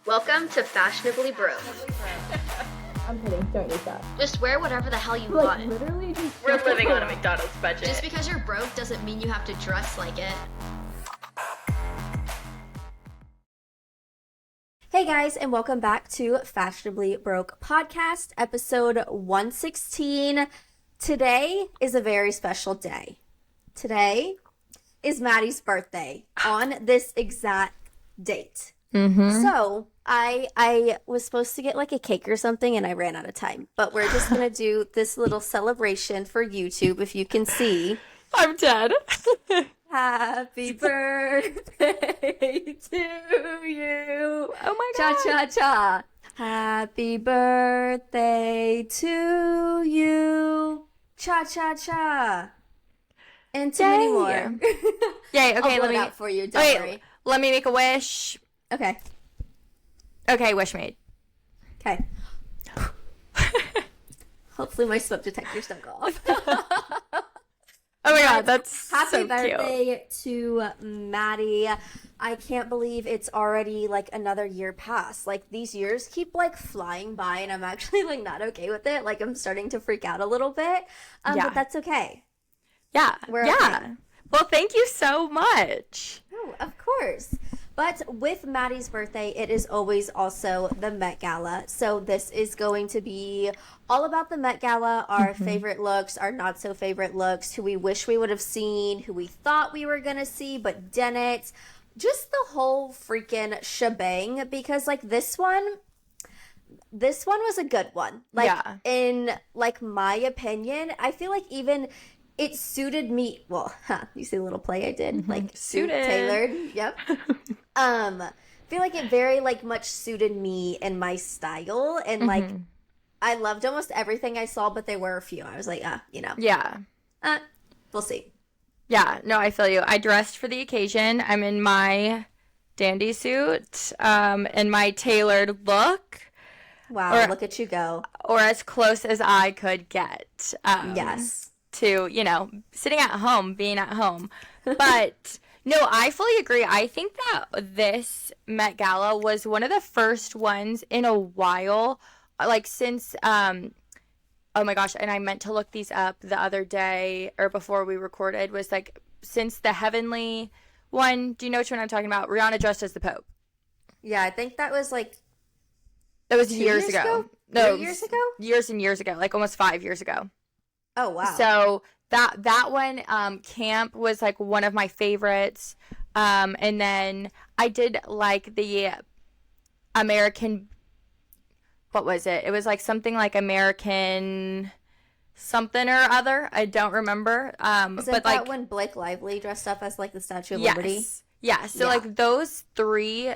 Welcome to Fashionably Broke. I'm kidding, don't use that. Just wear whatever the hell you Like, want. literally just... We're living on a McDonald's budget. Just because you're broke doesn't mean you have to dress like it. Hey guys, and welcome back to Fashionably Broke Podcast, episode 116. Today is a very special day. Today is Maddie's birthday on this exact date. So I was supposed to get like a cake or something and I ran out of time, but we're just going to do this little celebration for YouTube, if you can see. I'm dead. Happy birthday to you. Oh my God. Cha-cha-cha. Happy birthday to you. Cha-cha-cha. And too many more. Yay, okay, I'll let let me out for you, don't worry. Let me make a wish. Okay. Okay, wish made. Okay. Hopefully my smoke detectors don't go off. Oh my God, that's Happy so birthday to Maddie. I can't believe it's already like another year past. Like these years keep like flying by and I'm actually like not okay with it. Like I'm starting to freak out a little bit. But that's okay. Yeah. We're yeah. okay. Well, thank you so much. Oh, of course. But with Maddie's birthday, it is always also the Met Gala. So this is going to be all about the Met Gala, our favorite looks, our not so favorite looks, who we wish we would have seen, who we thought we were going to see but didn't. Just the whole freaking shebang, because like this one was a good one. Like in like my opinion, I feel like even it suited me. Well, you see the little play I did? Like Suited. tailored. Yep. I feel like it very like much suited me and my style, and like I loved almost everything I saw, but there were a few I was like, Yeah. We'll see. Yeah, no, I feel you. I dressed for the occasion. I'm in my dandy suit, and my tailored look. Wow, look at you go. Or as close as I could get. Yes. To, sitting at home, being at home. But no, I fully agree. I think that this Met Gala was one of the first ones in a while, like since, oh my gosh, and I meant to look these up the other day or before we recorded, was like since the Heavenly one. Do you know which one I'm talking about? Rihanna dressed as the Pope. Yeah, I think that was like That was 2 years ago. No, 3 years ago? Years and years ago, like almost 5 years ago. Oh, wow. So that one, camp was like one of my favorites. And then I did like the American, what was it? It was like something like American something or other. I don't remember. Isn't but that like when Blake Lively dressed up as like the Statue of Liberty? Yeah. So like those three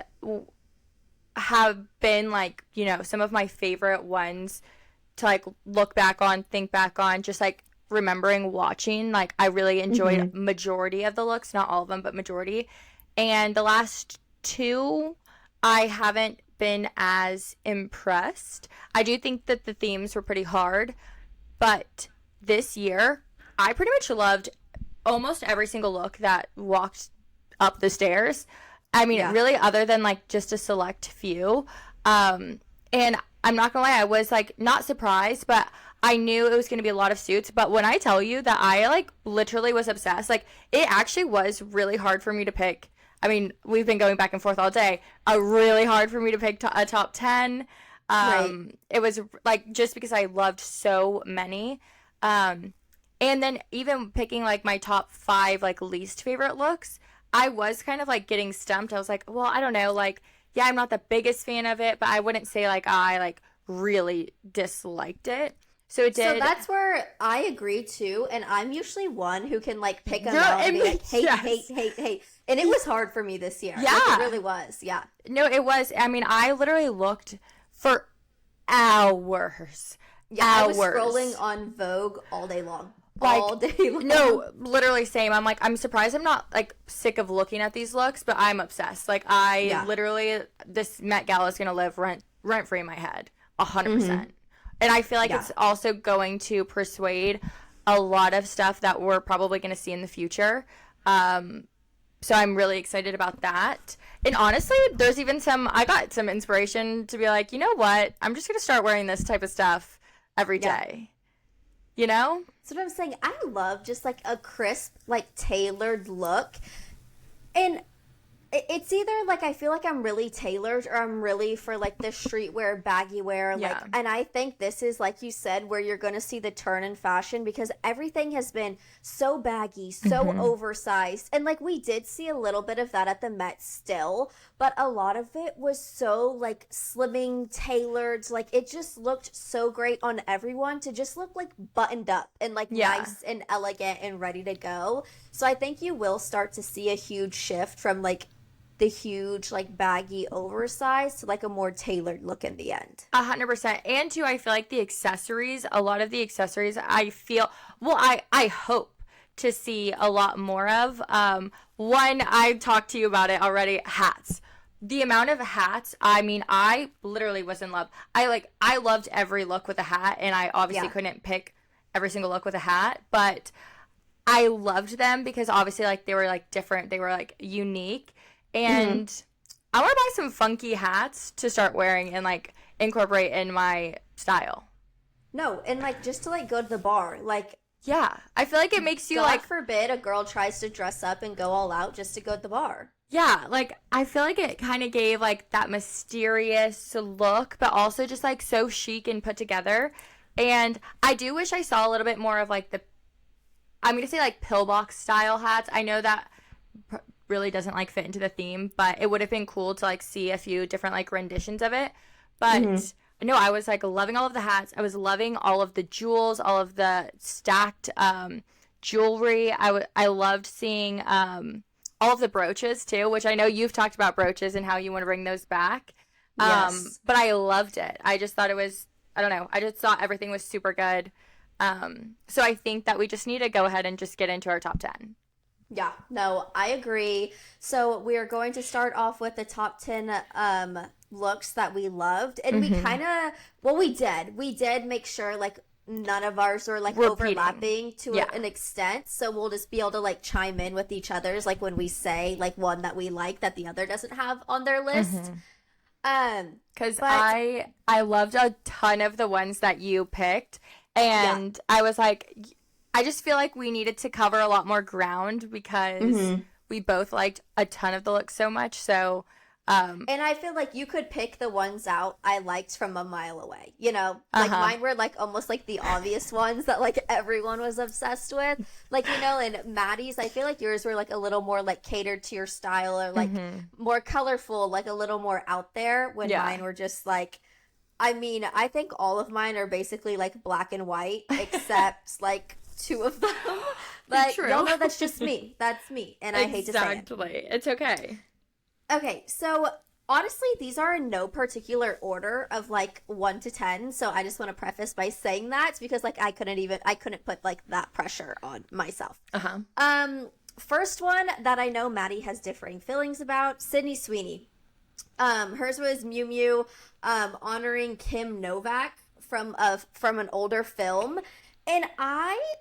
have been like, some of my favorite ones to like look back on, think back on, just like remembering watching. Like I really enjoyed majority of the looks, not all of them, but majority. And the last two, I haven't been as impressed. I do think that the themes were pretty hard, but this year I pretty much loved almost every single look that walked up the stairs. I mean, really, other than like just a select few. And I'm not gonna lie, I was like not surprised, but I knew it was gonna be a lot of suits. But when I tell you that I like literally was obsessed, like it actually was really hard for me to pick. I mean, we've been going back and forth all day. Really hard for me to pick a top 10. It was like just because I loved so many. And then even picking like my top 5 like least favorite looks, I was kind of like getting stumped. I was like, well, I don't know, like. Yeah, I'm not the biggest fan of it, but I wouldn't say like I like really disliked it. So it did. So that's where I agree too, and I'm usually one who can like pick them out and be like hate. And it was hard for me this year. Yeah. Like, it really was. Yeah. No, it was. I mean, I literally looked for hours. Yeah, I was scrolling on Vogue all day long. Like, all day long. No, literally same. I'm like, I'm surprised I'm not like sick of looking at these looks, but I'm obsessed. Like literally, this Met Gala is gonna live rent free in my head, 100%. And I feel like it's also going to persuade a lot of stuff that we're probably gonna see in the future. So I'm really excited about that. And honestly, there's even I got some inspiration to be like, you know what? I'm just going to start wearing this type of stuff every day. You know? So what I'm saying, I love just like a crisp, like tailored look. And it's either like I feel like I'm really tailored or I'm really for like the streetwear, baggy wear. Like, and I think this is, like you said, where you're going to see the turn in fashion, because everything has been so baggy, so oversized. And like we did see a little bit of that at the Met still, but a lot of it was so like slimming, tailored. Like it just looked so great on everyone to just look like buttoned up and like nice and elegant and ready to go. So I think you will start to see a huge shift from like the huge like baggy oversized to like a more tailored look in the end. 100%. And too, I feel like the accessories, a lot of the accessories I feel, well, I hope to see a lot more of. One, I talked to you about it already, hats. The amount of hats, I mean, I literally was in love. I loved every look with a hat, and I obviously couldn't pick every single look with a hat, but I loved them because obviously like they were like different, they were like unique. And I want to buy some funky hats to start wearing and like incorporate in my style. No, and like just to like go to the bar, like I feel like it makes you God like forbid a girl tries to dress up and go all out just to go to the bar. Yeah, like I feel like it kind of gave like that mysterious look, but also just like so chic and put together. And I do wish I saw a little bit more of like I'm gonna say like pillbox style hats. I know that really doesn't like fit into the theme, but it would have been cool to like see a few different like renditions of it. But no, I was like loving all of the hats. I was loving all of the jewels, all of the stacked jewelry. I loved seeing all of the brooches too, which I know you've talked about brooches and how you want to bring those back. Yes. But I loved it. I just thought it was, I don't know, I just thought everything was super good. So I think that we just need to go ahead and just get into our top 10. Yeah, no, I agree. So we are going to start off with the top 10 looks that we loved. And we kind of, well, we did make sure like none of ours were like overlapping to an extent. So we'll just be able to like chime in with each other's, like when we say like one that we like that the other doesn't have on their list. Because I loved a ton of the ones that you picked. And I was like, I just feel like we needed to cover a lot more ground because we both liked a ton of the looks so much. So, and I feel like you could pick the ones out I liked from a mile away, you know, like mine were like almost like the obvious ones that like everyone was obsessed with, like, you know, and Maddy's, I feel like yours were like a little more like catered to your style or like more colorful, like a little more out there, when mine were just like, I mean, I think all of mine are basically like black and white except like two of them. Like, y'all know that's just me. That's me. And I hate to say it. Exactly. It's okay. Okay, so honestly, these are in no particular order of like 1 to 10. So I just want to preface by saying that because like I couldn't put like that pressure on myself. First one that I know Maddy has differing feelings about, Sydney Sweeney. Hers was Miu Miu honoring Kim Novak from an older film. And I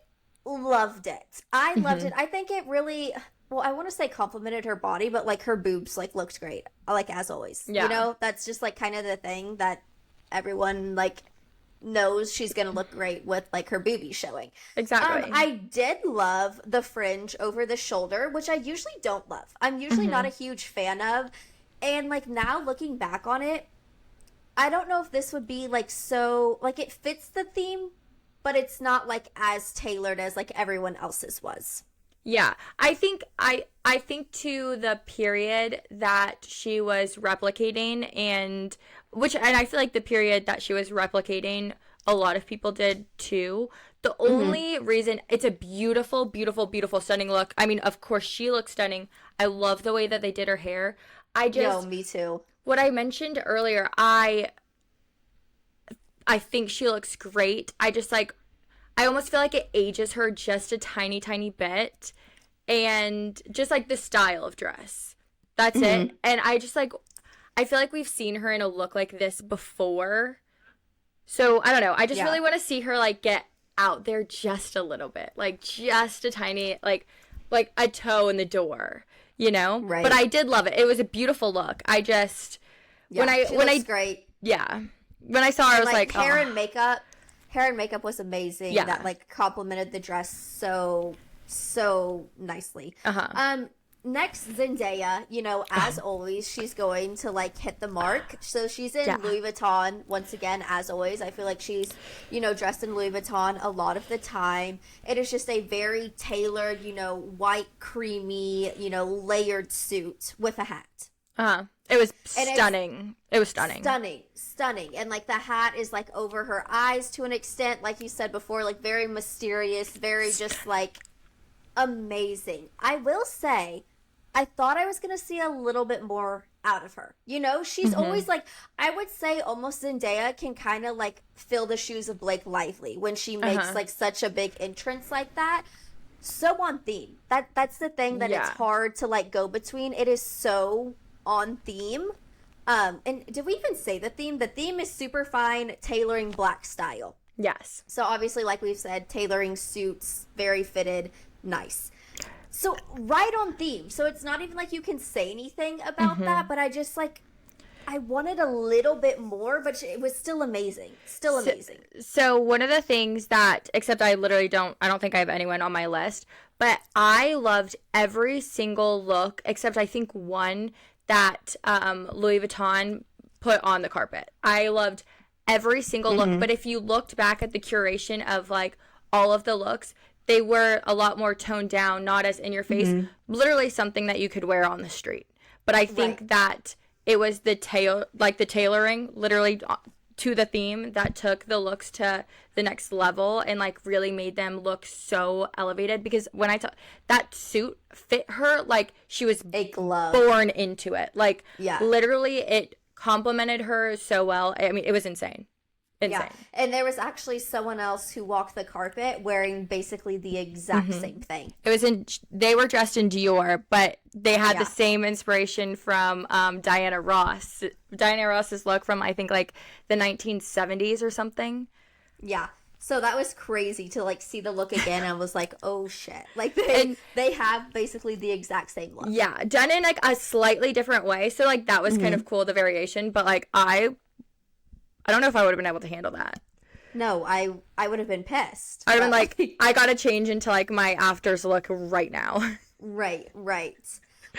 loved it. I loved it. I think it really, well, I want to say complimented her body, but like her boobs like looked great. Like as always, you know, that's just like kind of the thing that everyone like knows she's going to look great with like her boobies showing. Exactly. I did love the fringe over the shoulder, which I usually don't love. I'm usually not a huge fan of. And like now looking back on it, I don't know if this would be like so, like it fits the theme, but it's not like as tailored as like everyone else's was. Yeah, I think to the period that she was replicating, and I feel like the period that she was replicating, a lot of people did too. The only reason, it's a beautiful, beautiful, beautiful, stunning look. I mean, of course, she looks stunning. I love the way that they did her hair. Me too. What I mentioned earlier, I think she looks great. I almost feel like it ages her just a tiny, tiny bit. And just like the style of dress. That's it. And I feel like we've seen her in a look like this before. So I don't know. I just really want to see her like get out there just a little bit. Like just a tiny, like a toe in the door. you know? Right. But I did love it. It was a beautiful look. I just, Yeah, she looks great. Yeah. When I saw her, I was like, hair and makeup was amazing. Yeah. That like complemented the dress so nicely. Next, Zendaya, you know, as always, she's going to like hit the mark. So she's in Louis Vuitton once again, as always. I feel like she's, you know, dressed in Louis Vuitton a lot of the time. It is just a very tailored, you know, white, creamy, you know, layered suit with a hat. It was stunning. It was stunning. Stunning. And like the hat is like over her eyes to an extent, like you said before, like very mysterious, very just like amazing. I will say, I thought I was going to see a little bit more out of her. You know, she's always like, I would say almost Zendaya can kind of like fill the shoes of Blake Lively when she makes like such a big entrance like that. So on theme. That's the thing that it's hard to like go between. It is so on theme. And did we even say the theme? The theme is super fine, tailoring black style. Yes. So obviously, like we've said, tailoring suits, very fitted, nice. So right on theme. So it's not even like you can say anything about that, but I just like, I wanted a little bit more, but it was still amazing. Still amazing. So one of the things that, except I don't think I have anyone on my list, but I loved every single look, except I think one that Louis Vuitton put on the carpet. I loved every single look, but if you looked back at the curation of like all of the looks, they were a lot more toned down, not as in your face, literally something that you could wear on the street. But I think that it was the tailoring literally to the theme that took the looks to the next level and like really made them look so elevated, because when that suit fit her like she was a glove born into it. Like literally it complemented her so well. I mean, it was insane. Yeah, and there was actually someone else who walked the carpet wearing basically the exact same thing. They were dressed in Dior, but they had the same inspiration from Diana Ross. Diana Ross's look from I think like the 1970s or something. Yeah. So that was crazy to like see the look again. I was like, oh shit. Like they have basically the exact same look. Yeah, done in like a slightly different way. So like that was kind of cool, the variation, but like I don't know if I would have been able to handle that. No, I would have been pissed. I would have been like, I gotta change into like my afters look right now. Right.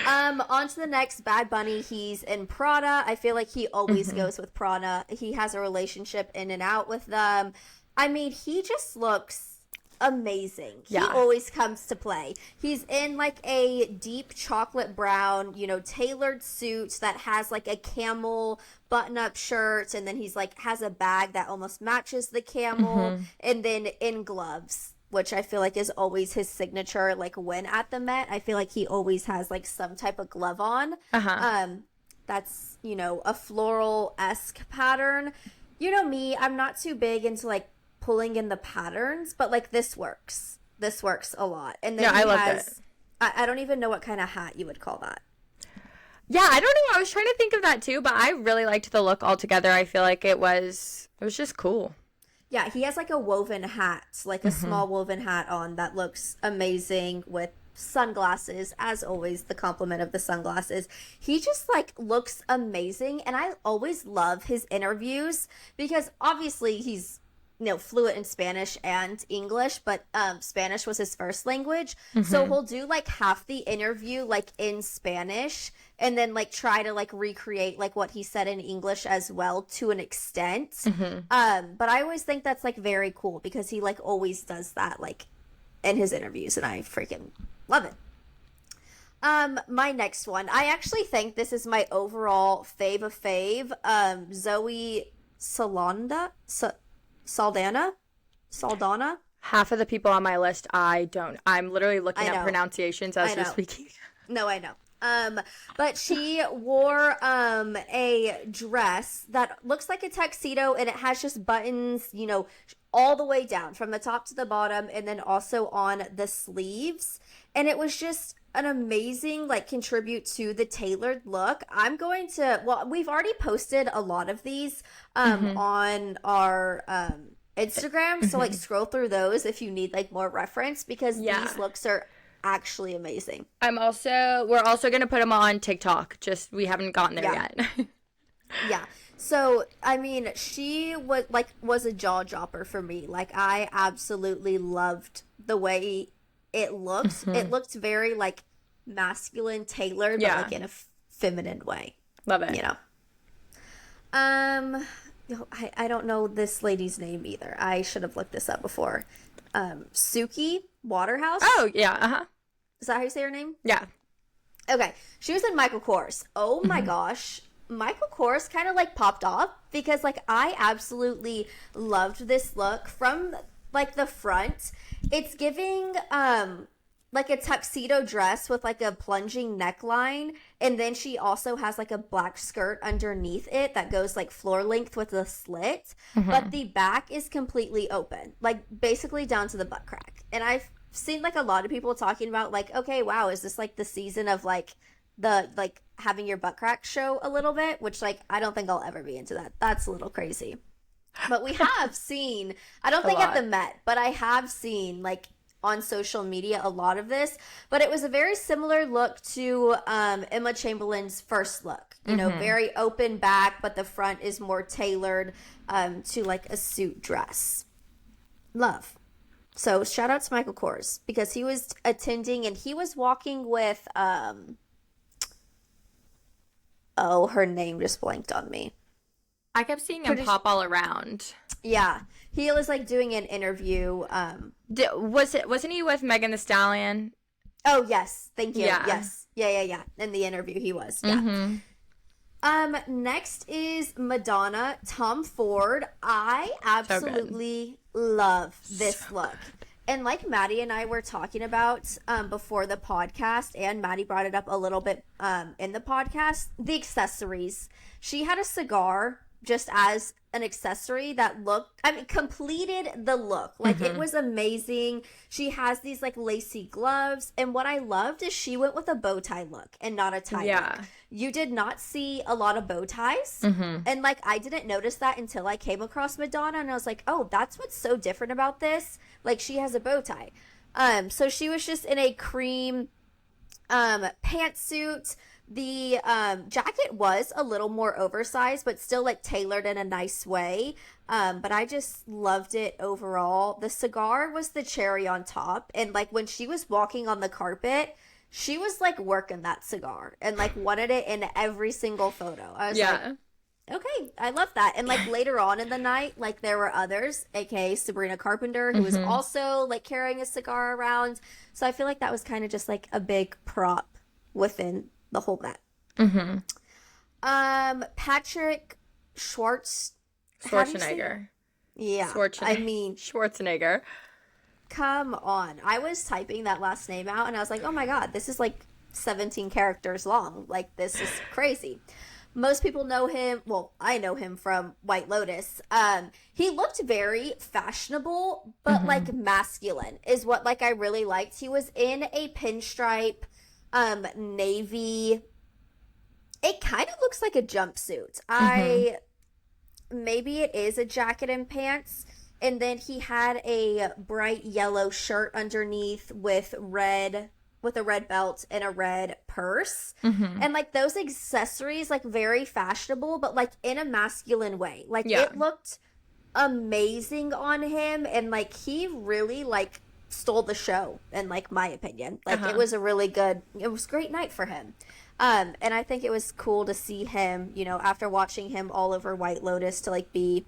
On to the next, Bad Bunny. He's in Prada. I feel like he always goes with Prada. He has a relationship in and out with them. I mean, he just looks amazing. He always comes to play. He's in like a deep chocolate brown, you know, tailored suit that has like a camel button-up shirt, and then he's like has a bag that almost matches the camel, and then in gloves, which I feel like is always his signature. Like when at the Met, I feel like he always has like some type of glove on. That's, you know, a floral-esque pattern. You know me, I'm not too big into like pulling in the patterns, but like this works a lot. And then I love it. I don't even know what kind of hat you would call that. Yeah, I don't know. I was trying to think of that too, but I really liked the look altogether. I feel like it was just cool. Yeah, he has like a woven hat, like a small woven hat on that looks amazing with sunglasses, as always, the complement of the sunglasses. He just like looks amazing, and I always love his interviews because obviously he's, you know, fluent in Spanish and English, but Spanish was his first language. So he'll do like half the interview like in Spanish and then like try to like recreate like what he said in English as well to an extent. But I always think that's like very cool because he like always does that like in his interviews, and I freaking love it. My next one, I actually think this is my overall fave of fave. Zoe Saldana. Half of the people on my list, I'm literally looking at pronunciations as we're speaking. No, I know. But she wore a dress that looks like a tuxedo, and it has just buttons, you know, all the way down from the top to the bottom, and then also on the sleeves. And it was just an amazing like contribute to the tailored look. We've already posted a lot of these on our Instagram, so like scroll through those if you need like more reference, because these looks are actually amazing. We're also going to put them on TikTok. Just, we haven't gotten there yet. Yeah. So, I mean, she was a jaw dropper for me. Like, I absolutely loved the way it looked. It looked very, like, masculine, tailored, but, like, in a feminine way. Love it. You know? I don't know this lady's name either. I should have looked this up before. Suki Waterhouse? Oh, yeah. Is that how you say her name? Yeah. Okay. She was in Michael Kors. Oh, my gosh. Michael Kors kind of like popped off because like I absolutely loved this look from like the front. It's giving like a tuxedo dress with like a plunging neckline, and then she also has like a black skirt underneath it that goes like floor length with a slit, but the back is completely open, like basically down to the butt crack. And I've seen like a lot of people talking about like, okay, wow, is this like the season of like the like having your butt crack show a little bit, which like I don't think I'll ever be into that. That's a little crazy. But we have seen, I don't think at the Met, but I have seen like on social media a lot of this, but it was a very similar look to Emma Chamberlain's first look, you know, very open back, but the front is more tailored to like a suit dress. Love. So shout out to Michael Kors because he was attending and he was walking with oh, her name just blanked on me. I kept seeing him pop all around. Yeah. He was like doing an interview. Wasn't he with Megan Thee Stallion? Oh, yes. Thank you. Yeah. Yes. Yeah. In the interview he was. Yeah. Next is Madonna, Tom Ford. I absolutely love this look. And like Maddie and I were talking about before the podcast, and Maddie brought it up a little bit in the podcast, the accessories. She had a cigar just as an accessory that completed the look. Like it was amazing. She has these like lacy gloves. And what I loved is she went with a bow tie look and not a tie look. You did not see a lot of bow ties. And like, I didn't notice that until I came across Madonna and I was like, oh, that's what's so different about this. Like she has a bow tie. So she was just in a cream pantsuit. The jacket was a little more oversized, but still like tailored in a nice way. But I just loved it overall. The cigar was the cherry on top. And like when she was walking on the carpet, she was like working that cigar and like wanted it in every single photo. I was like, okay, I love that. And like later on in the night, like there were others, aka Sabrina Carpenter, who was also like carrying a cigar around. So I feel like that was kind of just like a big prop within the whole Met. Patrick Schwarzenegger. Yeah. I mean, Schwarzenegger. Come on. I was typing that last name out and I was like, oh my God, this is like 17 characters long. Like, this is crazy. Most people know him. Well, I know him from White Lotus. He looked very fashionable, but like masculine is what like I really liked. He was in a pinstripe navy. It kind of looks like a jumpsuit. Maybe it is a jacket and pants. And then he had a bright yellow shirt underneath with a red belt and a red purse. And like those accessories, like very fashionable, but like in a masculine way. Like it looked amazing on him. And like he really like stole the show in like my opinion. Like it was a great night for him. And I think it was cool to see him, you know, after watching him all over White Lotus to like be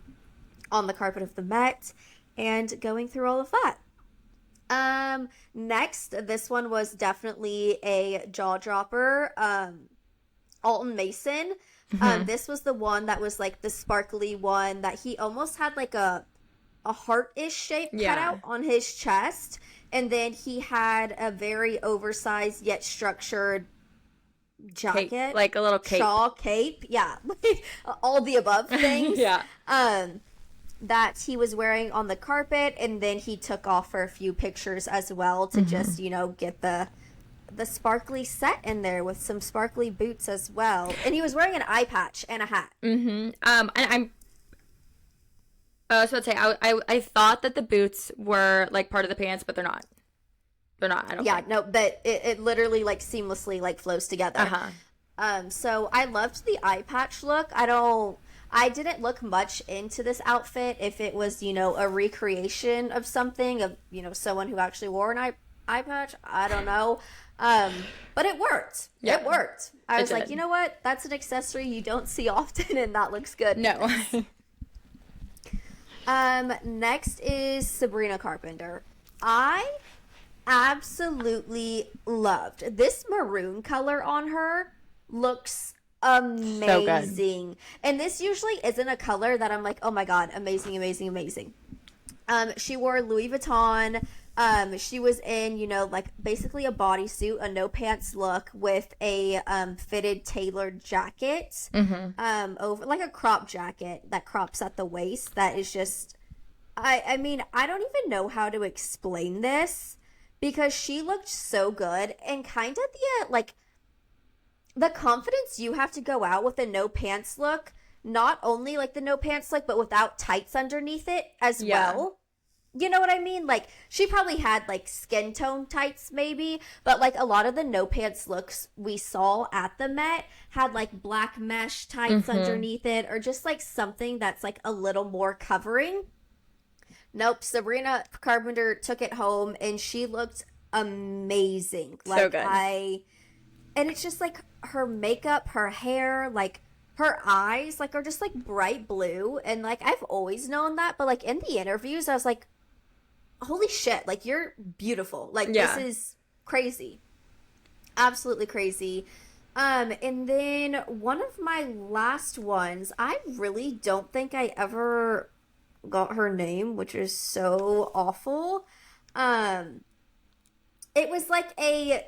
on the carpet of the Met and going through all of that. Next, this one was definitely a jaw dropper. Alton Mason. This was the one that was like the sparkly one that he almost had like a heart-ish shape cut out on his chest. And then he had a very oversized yet structured jacket. Cape, like a little cape. Shawl, cape. Yeah. All the above things. That he was wearing on the carpet, and then he took off for a few pictures as well to just, you know, get the sparkly set in there with some sparkly boots as well. And he was wearing an eye patch and a hat. And I'm so I'd say I thought that the boots were like part of the pants, but they're not. They're not, I don't Yeah, think. no, but it literally like seamlessly like flows together. So I loved the eye patch look. I didn't look much into this outfit if it was, you know, a recreation of something, of, you know, someone who actually wore an eye patch. I don't know. But it worked. Yeah. It worked. I was like, did. you know what? That's an accessory you don't see often, and that looks good. No. Next is Sabrina Carpenter. I absolutely loved this maroon color on her. Looks amazing. And this usually isn't a color that I'm like, oh my god, amazing, amazing, amazing. She wore Louis Vuitton. She was in, you know, like basically a bodysuit, a no pants look with a fitted tailored jacket, over like a crop jacket that crops at the waist. That is just, I mean, I don't even know how to explain this because she looked so good, and kind of the confidence you have to go out with a no pants look, not only like the no pants look, but without tights underneath it as well. You know what I mean? Like, she probably had like skin tone tights maybe, but like a lot of the no pants looks we saw at the Met had like black mesh tights underneath it, or just like something that's like a little more covering. Nope, Sabrina Carpenter took it home and she looked amazing. Like, so good. And it's just like her makeup, her hair, like her eyes, like are just like bright blue. And like I've always known that, but like in the interviews, I was like, holy shit, like you're beautiful. Like this is crazy. Absolutely crazy. And then one of my last ones, I really don't think I ever got her name, which is so awful. It was like a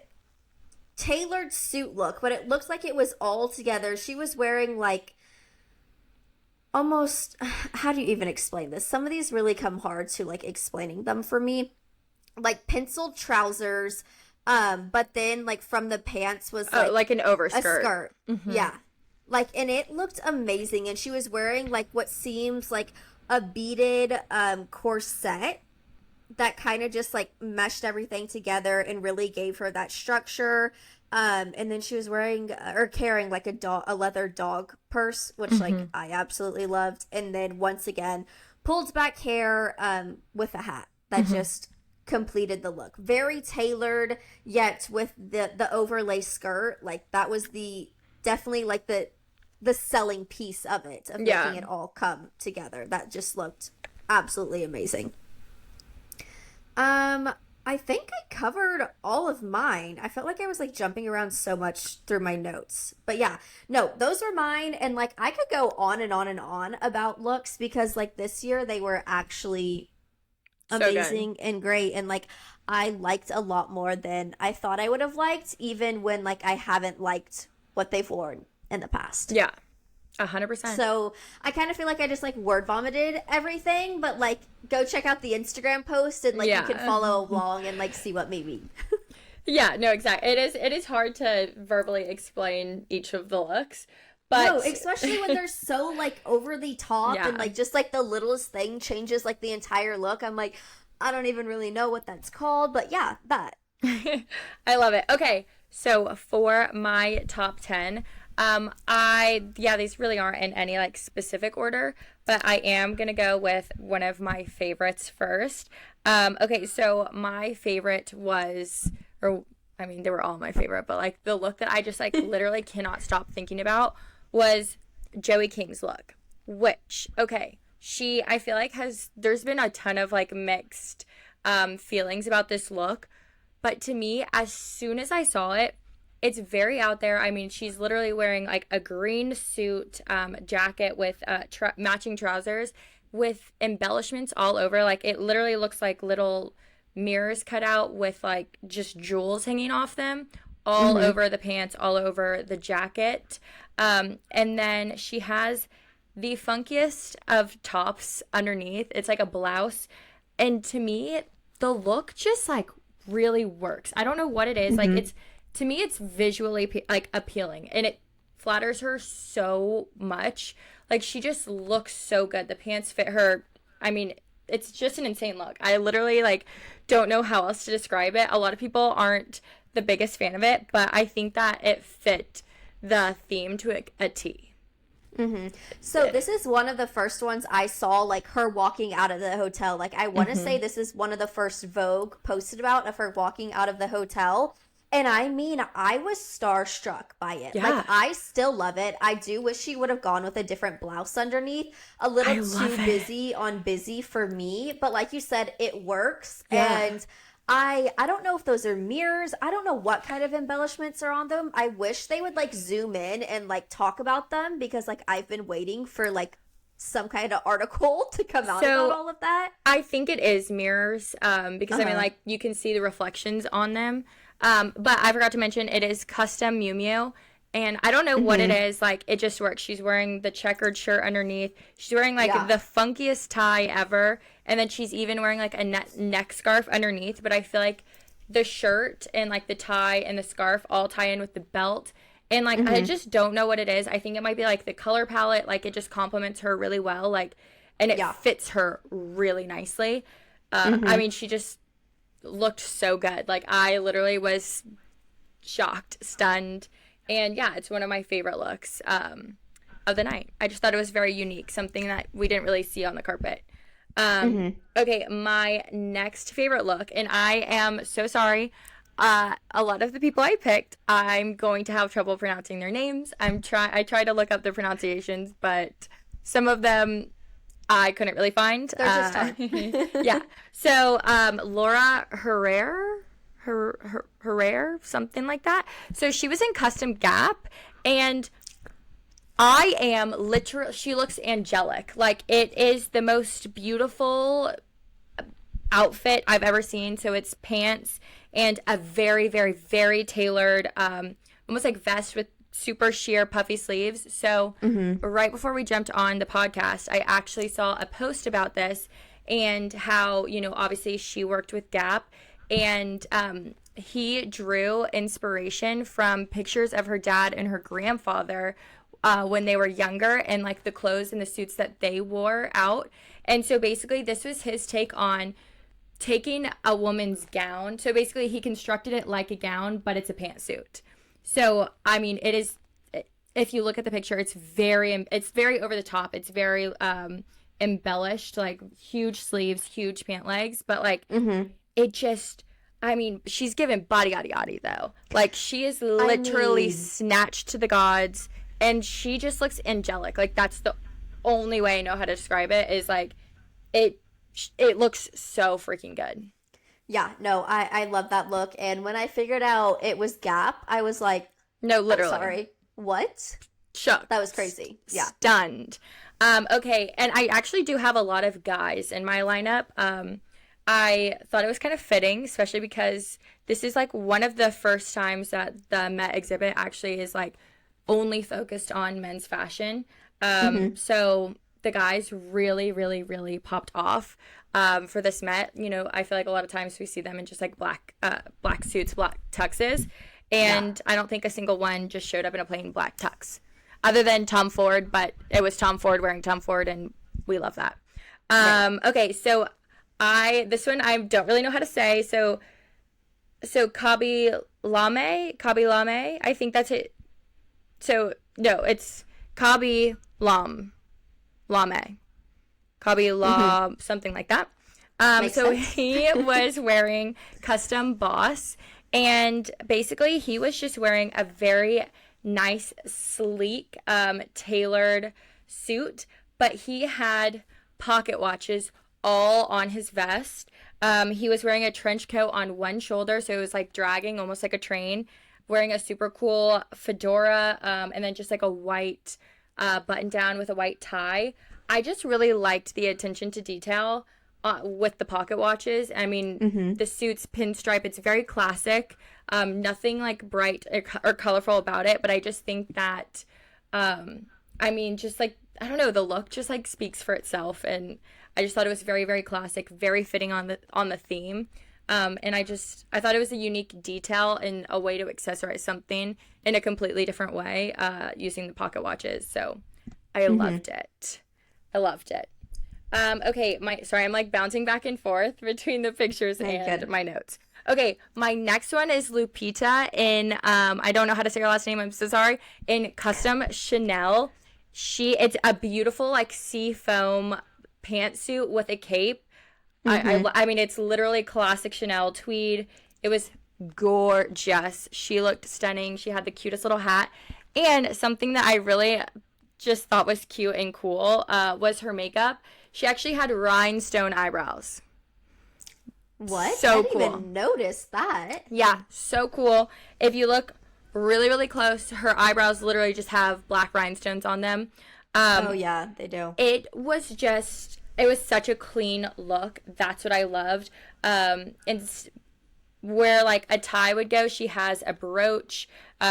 tailored suit look, but it looks like it was all together. She was wearing like almost, how do you even explain this? Some of these really come hard to like explaining them for me. Like penciled trousers, but then like from the pants was like an overskirt. A skirt. Yeah. Like, and it looked amazing. And she was wearing like what seems like a beaded corset that kind of just like meshed everything together and really gave her that structure. And then she was wearing or carrying like a leather dog purse, which like I absolutely loved. And then once again, pulled back hair with a hat that just completed the look. Very tailored, yet with the overlay skirt. Like that was definitely like the selling piece of it, of making it all come together. That just looked absolutely amazing. I think I covered all of mine. I felt like I was like jumping around so much through my notes. But yeah, no, those are mine. And like I could go on and on and on about looks because like this year they were actually amazing and great. And like I liked a lot more than I thought I would have liked, even when like I haven't liked what they've worn in the past. Yeah. 100%. So I kind of feel like I just like word vomited everything, but like go check out the Instagram post and like you can follow along and like see what made me. Yeah, no, exactly. It is hard to verbally explain each of the looks, but no, especially when they're so like over the top and like just like the littlest thing changes like the entire look. I'm like, I don't even really know what that's called, but yeah, that. I love it. Okay, so for my top 10, these really aren't in any like specific order, but I am gonna go with one of my favorites first. Okay, so my favorite was, they were all my favorite, but like the look that I just like literally cannot stop thinking about was Joey King's look, which, okay, I feel like there's been a ton of like mixed feelings about this look, but to me, as soon as I saw it, it's very out there. I mean, she's literally wearing like a green suit jacket with matching trousers with embellishments all over. Like it literally looks like little mirrors cut out with like just jewels hanging off them all over the pants, all over the jacket. And then she has the funkiest of tops underneath. It's like a blouse. And to me, the look just like really works. I don't know what it is. Like to me, it's visually like appealing, and it flatters her so much. Like she just looks so good. The pants fit her. I mean, it's just an insane look. I literally like don't know how else to describe it. A lot of people aren't the biggest fan of it, but I think that it fit the theme to a T. So this is one of the first ones I saw, like her walking out of the hotel. Like I want to say this is one of the first Vogue posted about of her walking out of the hotel. And I mean, I was starstruck by it. Yeah. Like I still love it. I do wish she would have gone with a different blouse underneath. A little too busy for me. But like you said, it works. Yeah. And I don't know if those are mirrors. I don't know what kind of embellishments are on them. I wish they would like zoom in and like talk about them, because like I've been waiting for like some kind of article to come out about all of that. I think it is mirrors, because I mean, like you can see the reflections on them. But I forgot to mention it is custom Miu Miu. And I don't know what it is. Like, it just works. She's wearing the checkered shirt underneath. She's wearing, like, the funkiest tie ever. And then she's even wearing, like, a neck scarf underneath. But I feel like the shirt and, like, the tie and the scarf all tie in with the belt. And, like, I just don't know what it is. I think it might be, like, the color palette. Like, it just complements her really well. Like, and it fits her really nicely. I mean, she just looked so good. Like, I literally was shocked, stunned. And yeah, it's one of my favorite looks of the night. I just thought it was very unique, something that we didn't really see on the carpet. Okay, my next favorite look, and I am so sorry. A lot of the people I picked, I'm going to have trouble pronouncing their names. I try to look up the pronunciations, but some of them I couldn't really find. They're just hard. Yeah. So Laura Herrera, something like that. So she was in Custom Gap, and I am literally, she looks angelic. Like, it is the most beautiful outfit I've ever seen. So it's pants and a very, very, very tailored, almost like vest with super sheer puffy sleeves. So right before we jumped on the podcast, I actually saw a post about this and how, you know, obviously she worked with Gap. And he drew inspiration from pictures of her dad and her grandfather when they were younger, and like the clothes and the suits that they wore out. And so basically this was his take on taking a woman's gown. So basically he constructed it like a gown, but it's a pantsuit. So, I mean, it is, if you look at the picture, it's very over the top. It's very embellished, like huge sleeves, huge pant legs, but like it just, I mean, she's given body though. Like, she is literally snatched to the gods, and she just looks angelic. Like, that's the only way I know how to describe it, is like, it looks so freaking good. Yeah, no, I love that look. And when I figured out it was Gap, I was like, no, literally. I'm sorry, what? Shook. That was crazy. Yeah. Stunned. Okay, and I actually do have a lot of guys in my lineup. I thought it was kind of fitting, especially because this is like one of the first times that the Met exhibit actually is like only focused on men's fashion. So the guys really, really, really popped off for this Met. You know, I feel like a lot of times we see them in just like black suits, black tuxes, and I don't think a single one just showed up in a plain black tux, other than Tom Ford. But it was Tom Ford wearing Tom Ford, and we love that. Okay, so this one I don't really know how to say. So Kabi Lame, I think that's it. So no, it's Kabi Lame, something like that. So sense. He was wearing Custom Boss, and basically he was just wearing a very nice, sleek, tailored suit, but he had pocket watches all on his vest. He was wearing a trench coat on one shoulder, so it was like dragging almost like a train, wearing a super cool fedora, and then just like a white button down with a white tie. I just really liked the attention to detail with the pocket watches. I mean, the suit's pinstripe, it's very classic, nothing like bright or colorful about it, but I just think that I mean, just like, I don't know, the look just like speaks for itself, and I just thought it was very, very classic, very fitting on the theme. And I thought it was a unique detail and a way to accessorize something in a completely different way, using the pocket watches. So I loved it. Okay, sorry, I'm like bouncing back and forth between the pictures and my notes. Okay, my next one is Lupita in I don't know how to say her last name, I'm so sorry, in Custom Chanel. It's a beautiful like sea foam pantsuit with a cape. I mean, it's literally classic Chanel tweed. It was gorgeous. She looked stunning. She had the cutest little hat. And something that I really just thought was cute and cool was her makeup. She actually had rhinestone eyebrows. What? So I didn't cool. even notice that. Yeah, so cool. If you look really, really close, her eyebrows literally just have black rhinestones on them. Oh, yeah, they do. It was such a clean look. That's what I loved. And where like a tie would go, she has a brooch.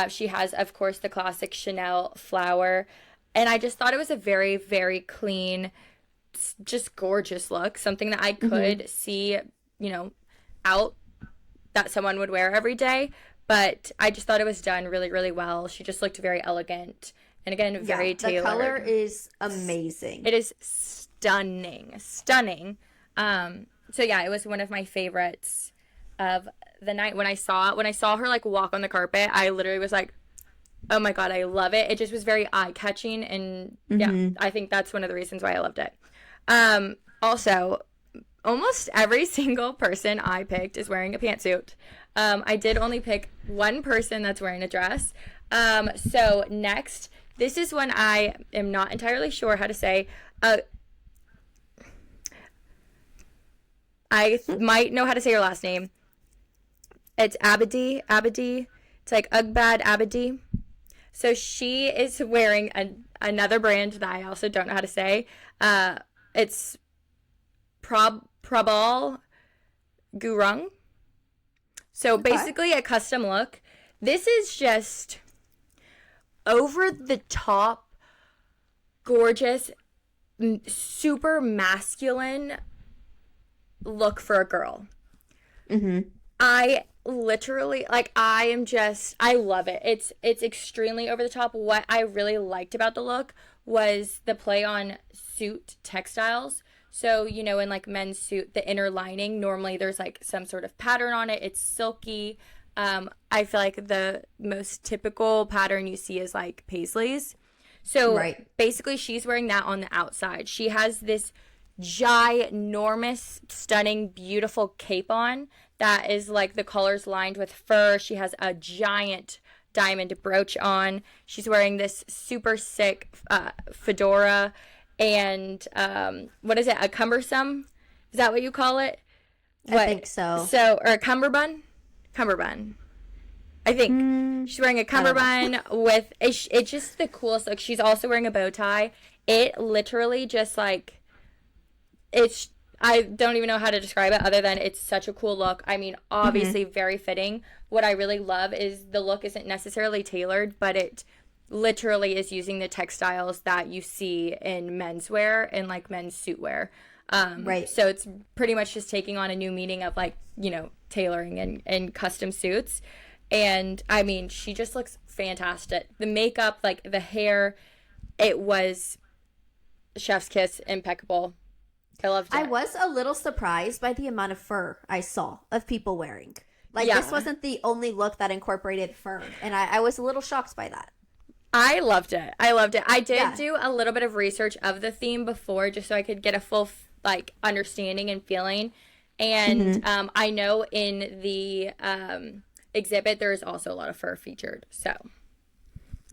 She has, of course, the classic Chanel flower. And I just thought it was a very, very clean, just gorgeous look. Something that I could see, out that someone would wear every day. But I just thought it was done really, really well. She just looked very elegant. And again, very tailored. The color is amazing. It is stunning. So yeah, it was one of my favorites of the night. When I saw her like walk on the carpet, I literally was like, oh my God, I love it. It just was very eye-catching, and yeah, I think that's one of the reasons why I loved it. Also, almost every single person I picked is wearing a pantsuit. I did only pick one person that's wearing a dress. So next, this is one I am not entirely sure how to say. I might know how to say her last name. It's Abadi. It's like Ugbad Abadi. So she is wearing another brand that I also don't know how to say. It's Prabal Gurung. So basically a custom look. This is just over the top, gorgeous, super masculine look for a girl. I literally, like, I love it. It's extremely over the top. What I really liked about the look was the play on suit textiles. So, in like men's suit, the inner lining, normally there's like some sort of pattern on it. It's silky. I feel like the most typical pattern you see is like paisleys. So basically she's wearing that on the outside. She has this ginormous, stunning, beautiful cape on that is like the colors lined with fur. She has a giant diamond brooch on. She's wearing this super sick fedora and what is it? A cumbersome? Is that what you call it? I think so. Or a cummerbund? Cummerbund. I think she's wearing a cummerbund with it's just the coolest look. She's also wearing a bow tie. It literally just like I don't even know how to describe it other than it's such a cool look. I mean, obviously very fitting. What I really love is the look isn't necessarily tailored, but it literally is using the textiles that you see in menswear and like men's suit wear. So it's pretty much just taking on a new meaning of like, tailoring and custom suits. And I mean, she just looks fantastic. The makeup, like the hair, it was chef's kiss, impeccable. I loved it. I was a little surprised by the amount of fur I saw of people wearing. Like, this wasn't the only look that incorporated fur. And I was a little shocked by that. I loved it. I did do a little bit of research of the theme before just so I could get a full, like, understanding and feeling. And I know in the exhibit there is also a lot of fur featured. So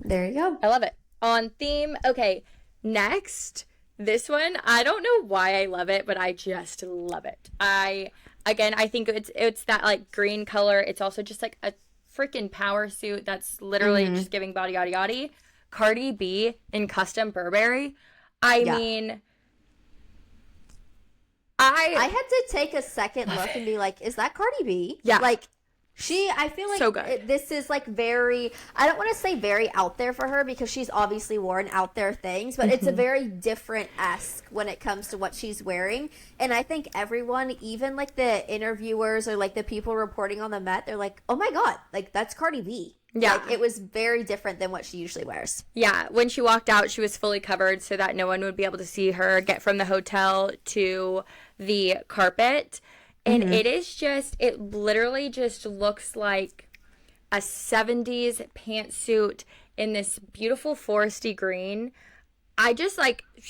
there you go. I love it. On theme. Okay, next. This one, I don't know why I love it, but I just love it. I think it's that like green color. It's also just like a freaking power suit that's literally just giving body yada yada. Cardi B in Custom Burberry. I mean, I had to take a second look and be like, is that Cardi B? Yeah. Like, I feel like so good. This is like very, I don't want to say very out there for her because she's obviously worn out there things, but it's a very different-esque when it comes to what she's wearing. And I think everyone, even like the interviewers or like the people reporting on the Met, they're like, oh my God, like that's Cardi B. Yeah. Like, it was very different than what she usually wears. Yeah, when she walked out, she was fully covered so that no one would be able to see her get from the hotel to the carpet. And it literally just looks like a 70s pantsuit in this beautiful foresty green. I just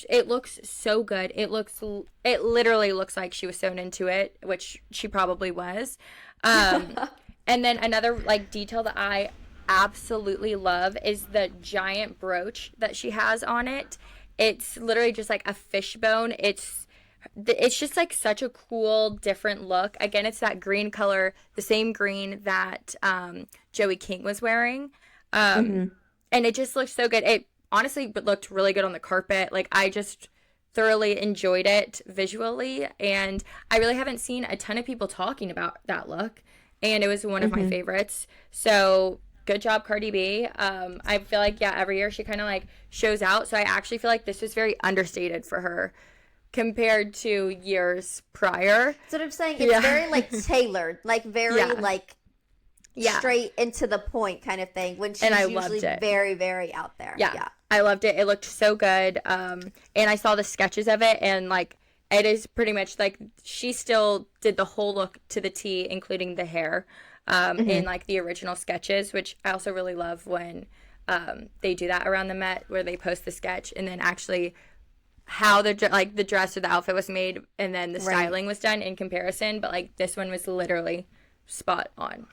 it looks so good. It literally looks like she was sewn into it, which she probably was. And then another detail that I absolutely love is the giant brooch that she has on it. It's literally just like a fishbone. It's just such a cool, different look. Again, it's that green color, the same green that Joey King was wearing. And it just looks so good. It honestly looked really good on the carpet. I just thoroughly enjoyed it visually. And I really haven't seen a ton of people talking about that look. And it was one of my favorites. So good job, Cardi B. I feel like, every year she kind of shows out. So I actually feel like this was very understated for her compared to years prior. That's what I'm saying. It's very tailored, very straight into the point kind of thing, when she's usually very, very out there. Yeah. I loved it. It looked so good. And I saw the sketches of it, and it is pretty much she still did the whole look to the T, including the hair. In the original sketches, which I also really love when they do that around the Met, where they post the sketch and then actually how the dress or the outfit was made, and then the styling was done in comparison. But this one was literally spot on.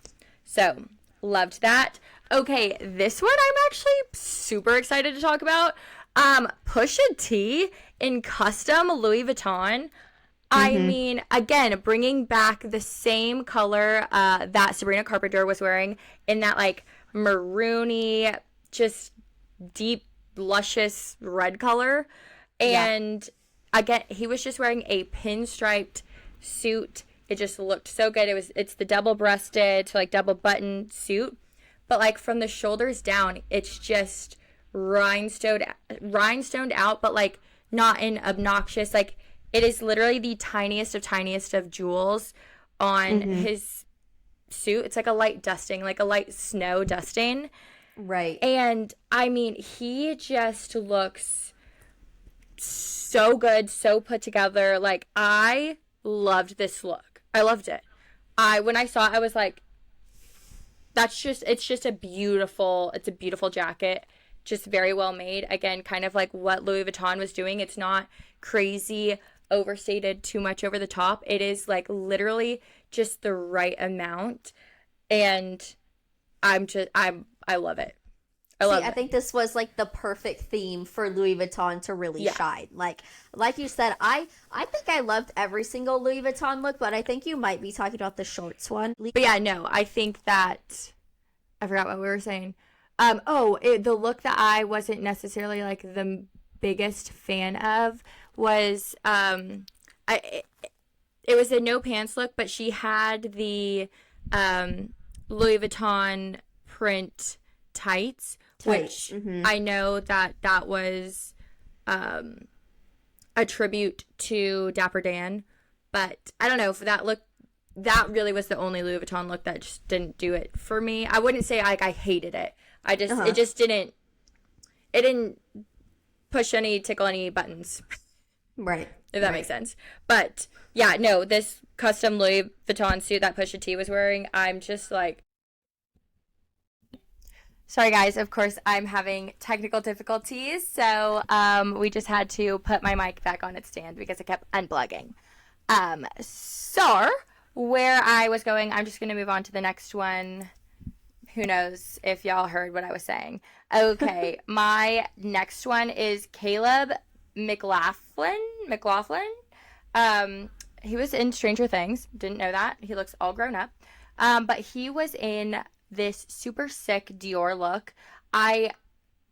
So loved that. Okay, this one I'm actually super excited to talk about. Pusha T in custom Louis Vuitton. I mean, again, bringing back the same color that Sabrina Carpenter was wearing, in that maroony, just deep, luscious red color. And again, he was just wearing a pinstriped suit. It just looked so good. It's the double-breasted to double button suit, but from the shoulders down, it's just rhinestoned out, but not in obnoxious. It is literally the tiniest of jewels on his suit. It's a light dusting, a light snow dusting. Right. And I mean, he just looks so good, so put together. I loved this look. I loved it. When I saw it, I was like, it's just a beautiful jacket. Just very well made. Again, kind of what Louis Vuitton was doing. It's not crazy, overstated, too much over the top. It is literally just the right amount, and I love it. I think this was the perfect theme for Louis Vuitton to really shine. Like you said, I think I loved every single Louis Vuitton look, but I think you might be talking about the shorts one. But I think that I forgot what we were saying. The look that I wasn't necessarily the biggest fan of was it was a no pants look, but she had the Louis Vuitton print tights, which I know that was a tribute to Dapper Dan, but I don't know, for that look, that really was the only Louis Vuitton look that just didn't do it for me. I wouldn't say I hated it. It just didn't tickle any buttons. Right. If that makes sense. But this custom Louis Vuitton suit that Pusha T was wearing, I'm just sorry guys, of course I'm having technical difficulties, so we just had to put my mic back on its stand because it kept unplugging. So where I was going, I'm just going to move on to the next one. Who knows if y'all heard what I was saying. Okay, my next one is Caleb McLaughlin. He was in Stranger Things. Didn't know that. He looks all grown up. But he was in this super sick Dior look. I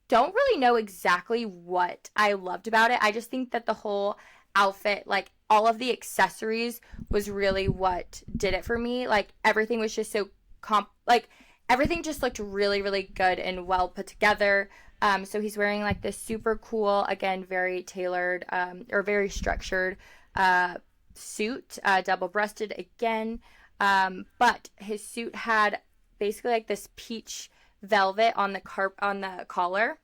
don't really know exactly what I loved about it. I just think that the whole outfit, all of the accessories was really what did it for me. Everything was just so everything just looked really, really good and well put together. So he's wearing this super cool, again, very tailored or very structured suit, double-breasted again. But his suit had basically this peach velvet on the collar.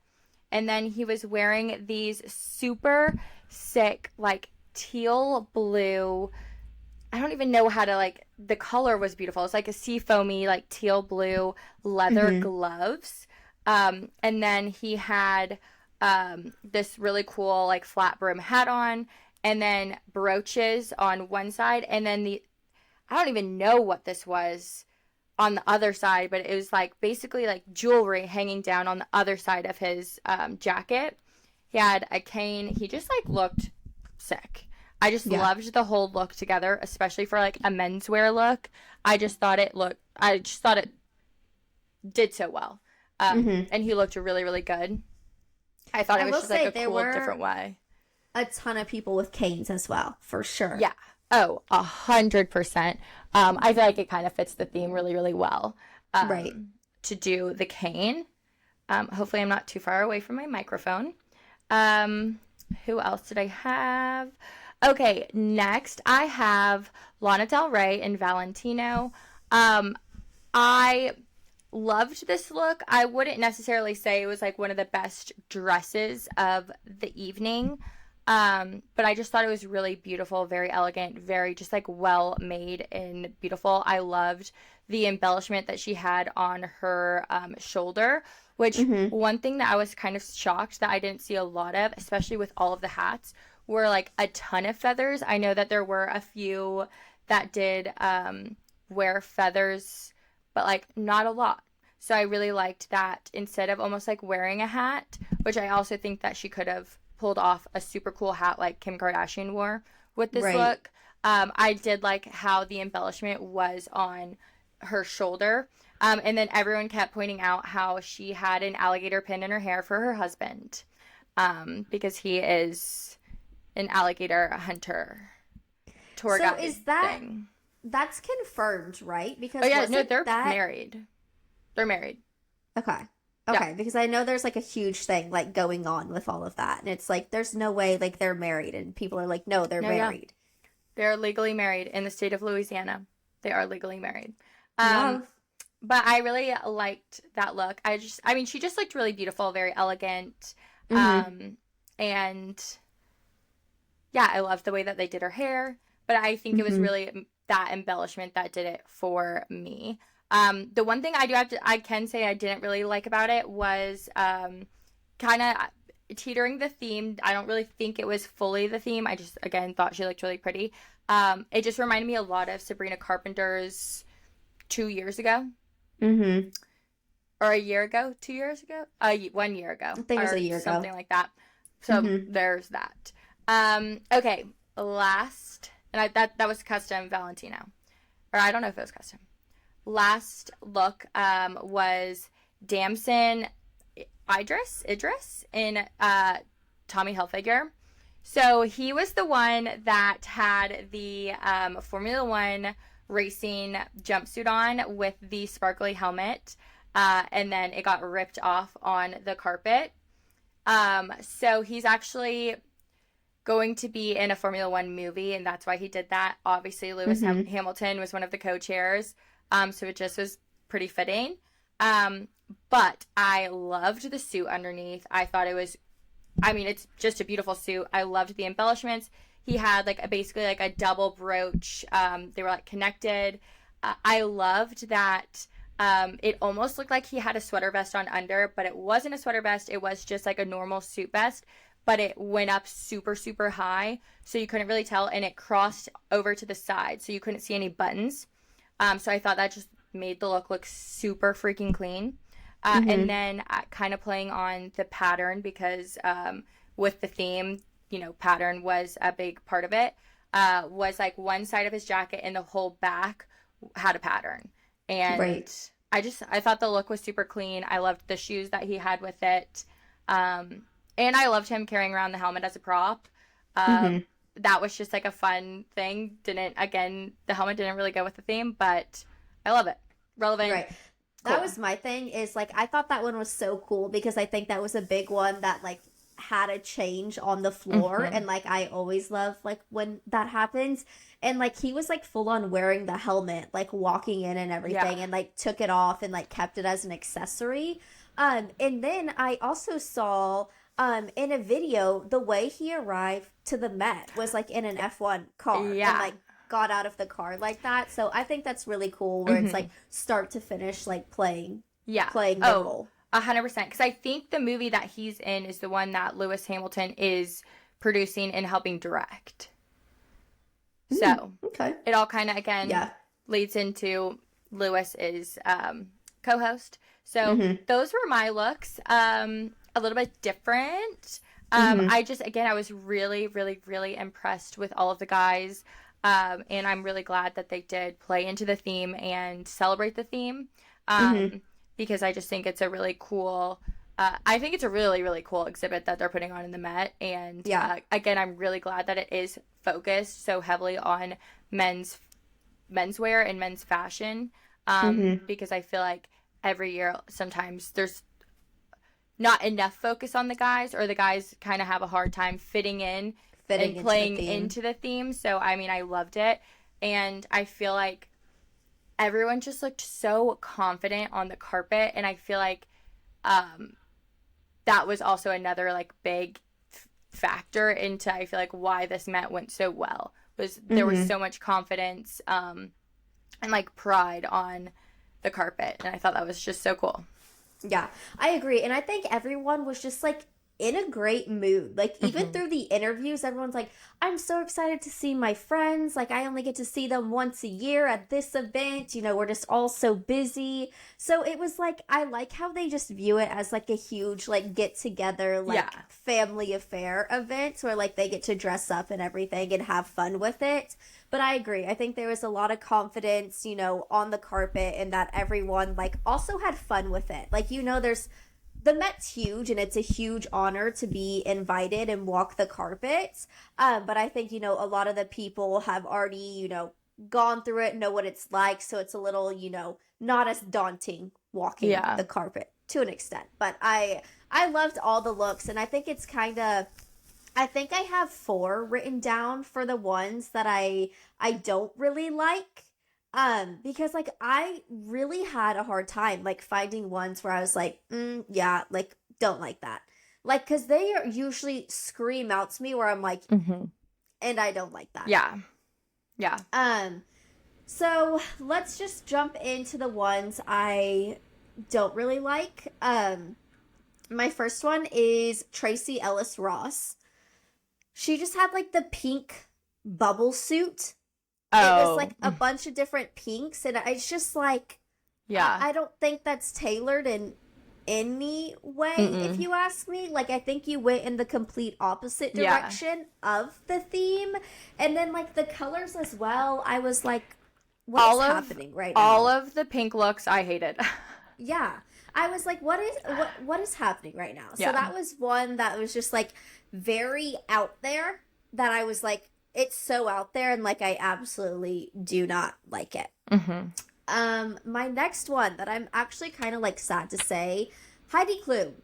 And then he was wearing these super sick, like, teal blue. I don't even know how to, like, the color was beautiful. It's like a seafoamy, like, teal blue leather gloves. And then he had this really cool, like, flat brim hat on, and then brooches on one side. And then I don't even know what this was on the other side, but it was like basically like jewelry hanging down on the other side of his jacket. He had a cane. He just like looked sick. I just loved the whole look together, especially for like a menswear look. I just thought it did so well. And he looked really, really good. I thought it was just like a cool, different way. A ton of people with canes as well, for sure. Yeah. Oh, 100%. I feel like it kind of fits the theme really, really well. Right. To do the cane. Hopefully I'm not too far away from my microphone. Who else did I have? Okay, next I have Lana Del Rey and Valentino. I loved this look. I wouldn't necessarily say it was like one of the best dresses of the evening. But I just thought it was really beautiful, very elegant, very just like well made and beautiful. I loved the embellishment that she had on her shoulder, which one thing that I was kind of shocked that I didn't see a lot of, especially with all of the hats, were like a ton of feathers. I know that there were a few that did wear feathers, but like not a lot. So I really liked that instead of almost like wearing a hat, which I also think that she could have pulled off a super cool hat like Kim Kardashian wore with this look. I did like how the embellishment was on her shoulder. And then everyone kept pointing out how she had an alligator pin in her hair for her husband, because he is an alligator hunter. Tour guide is that thing. That's confirmed, right? Because they're married. They're married. Okay, because I know there's like a huge thing like going on with all of that, and it's like there's no way like they're married, and people are like, no, they're married. They're legally married in the state of Louisiana. They are legally married. But I really liked that look. She just looked really beautiful, very elegant. And yeah, I loved the way that they did her hair. But I think it was really that embellishment that did it for me. The one thing I can say I didn't really like about it was kind of teetering the theme. I don't really think it was fully the theme. I just, again, thought she looked really pretty. It just reminded me a lot of Sabrina Carpenter's 2 years ago. Or a year ago, 2 years ago? 1 year ago. I think it was a year ago. Something like that. So there's that. Okay, last, and that was custom Valentino. Or I don't know if it was custom. Last look was Damson Idris in Tommy Hilfiger. So he was the one that had the Formula One racing jumpsuit on with the sparkly helmet, and then it got ripped off on the carpet. So he's actually going to be in a Formula One movie, and that's why he did that. Obviously, Lewis Hamilton was one of the co-chairs. So it just was pretty fitting. But I loved the suit underneath. I thought it's just a beautiful suit. I loved the embellishments. He had basically a double brooch. They were connected. I loved that. It almost looked like he had a sweater vest on under, but it wasn't a sweater vest. It was just a normal suit vest, but it went up super, super high. So you couldn't really tell, and it crossed over to the side. So you couldn't see any buttons. So I thought that just made the look super freaking clean. And then kind of playing on the pattern because with the theme, pattern was a big part of it, was one side of his jacket and the whole back had a pattern. And I thought the look was super clean. I loved the shoes that he had with it. And I loved him carrying around the helmet as a prop. That was just a fun thing. The helmet didn't really go with the theme, but I love it. Relevant. Right. Cool. That was my thing is I thought that one was so cool because I think that was a big one that had a change on the floor, and like I always love like when that happens. And like he was like full on wearing the helmet, like walking in and everything, and like took it off and like kept it as an accessory. And then I also saw in a video the way he arrived to the Met was like in an F1 car, and like got out of the car like that. So I think that's really cool where it's like start to finish like playing the role. 100%, because I think the movie that he's in is the one that Lewis Hamilton is producing and helping direct. So it all kind of again leads into Lewis's co-host. So those were my looks, a little bit different. I was really, really, really impressed with all of the guys. And I'm really glad that they did play into the theme and celebrate the theme. Because I just think it's a really cool, I think it's a really, really cool exhibit that they're putting on in the Met. And again, I'm really glad that it is focused so heavily on menswear and men's fashion. Because I feel like every year sometimes there's not enough focus on the guys, or the guys kind of have a hard time fitting in and playing into the theme. So, I mean, I loved it. And I feel like everyone just looked so confident on the carpet, and I feel like that was also another like big factor into I feel like why this Met went so well, was there was so much confidence and like pride on the carpet, and I thought that was just so cool. Yeah, I agree. And I think everyone was just like in a great mood. Like even through the interviews, everyone's like, I'm so excited to see my friends. Like I only get to see them once a year at this event. You know, we're just all so busy. So it was like, I like how they just view it as like a huge like get together, like family affair event where like they get to dress up and everything and have fun with it. But I agree. I think there was a lot of confidence, you know, on the carpet, and that everyone like also had fun with it. Like, you know, the Met's huge, and it's a huge honor to be invited and walk the carpet. But I think, you know, a lot of the people have already, you know, gone through it, know what it's like. So it's a little, you know, not as daunting walking the carpet to an extent. But I loved all the looks, and I think it's kind of, I think I have 4 written down for the ones that I don't really like. Because like I really had a hard time like finding ones where I was like, like don't like that. Like, cause they are usually scream out to me where I'm like, and I don't like that. Yeah. So let's just jump into the ones I don't really like. My first one is Tracee Ellis Ross. She just had like the pink bubble suit. It was like a bunch of different pinks, and it's just like, I don't think that's tailored in any way, if you ask me. Like, I think you went in the complete opposite direction of the theme. And then like the colors as well, I was like, what's happening right now? All of the pink looks I hated. I was like, what is happening right now? So that was one that was just like very out there, that I was like, it's so out there, and like I absolutely do not like it. My next one that I'm actually kind of like sad to say, Heidi Klum.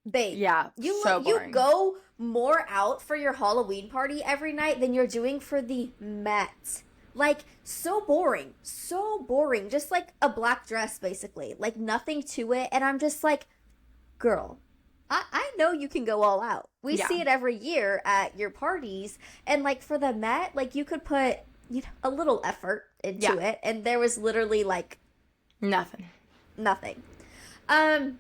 Babe, you go more out for your Halloween party every night than you're doing for the Met. Like, so boring. Just like a black dress, basically. Like, nothing to it. And I'm just like, girl, I know you can go all out. We see it every year at your parties. And like for the Met, like you could put, you know, a little effort into it. And there was literally like nothing. One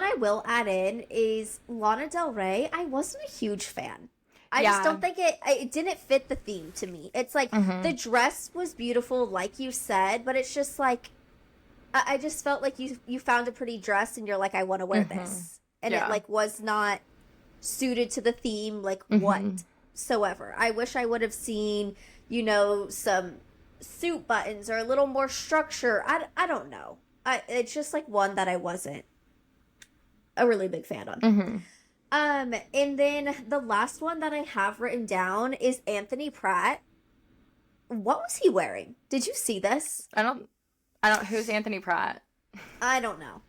I will add in is Lana Del Rey. I wasn't a huge fan. I just don't think it didn't fit the theme to me. It's like the dress was beautiful, like you said, but it's just like, I just felt like you found a pretty dress and you're like, I want to wear this. And it like was not suited to the theme, like whatsoever. I wish I would have seen, you know, some suit buttons or a little more structure. I don't know. It's just like one that I wasn't a really big fan on. And then the last one that I have written down is Anthony Pratt. What was he wearing? Did you see this? I don't. Who's Anthony Pratt? I don't know.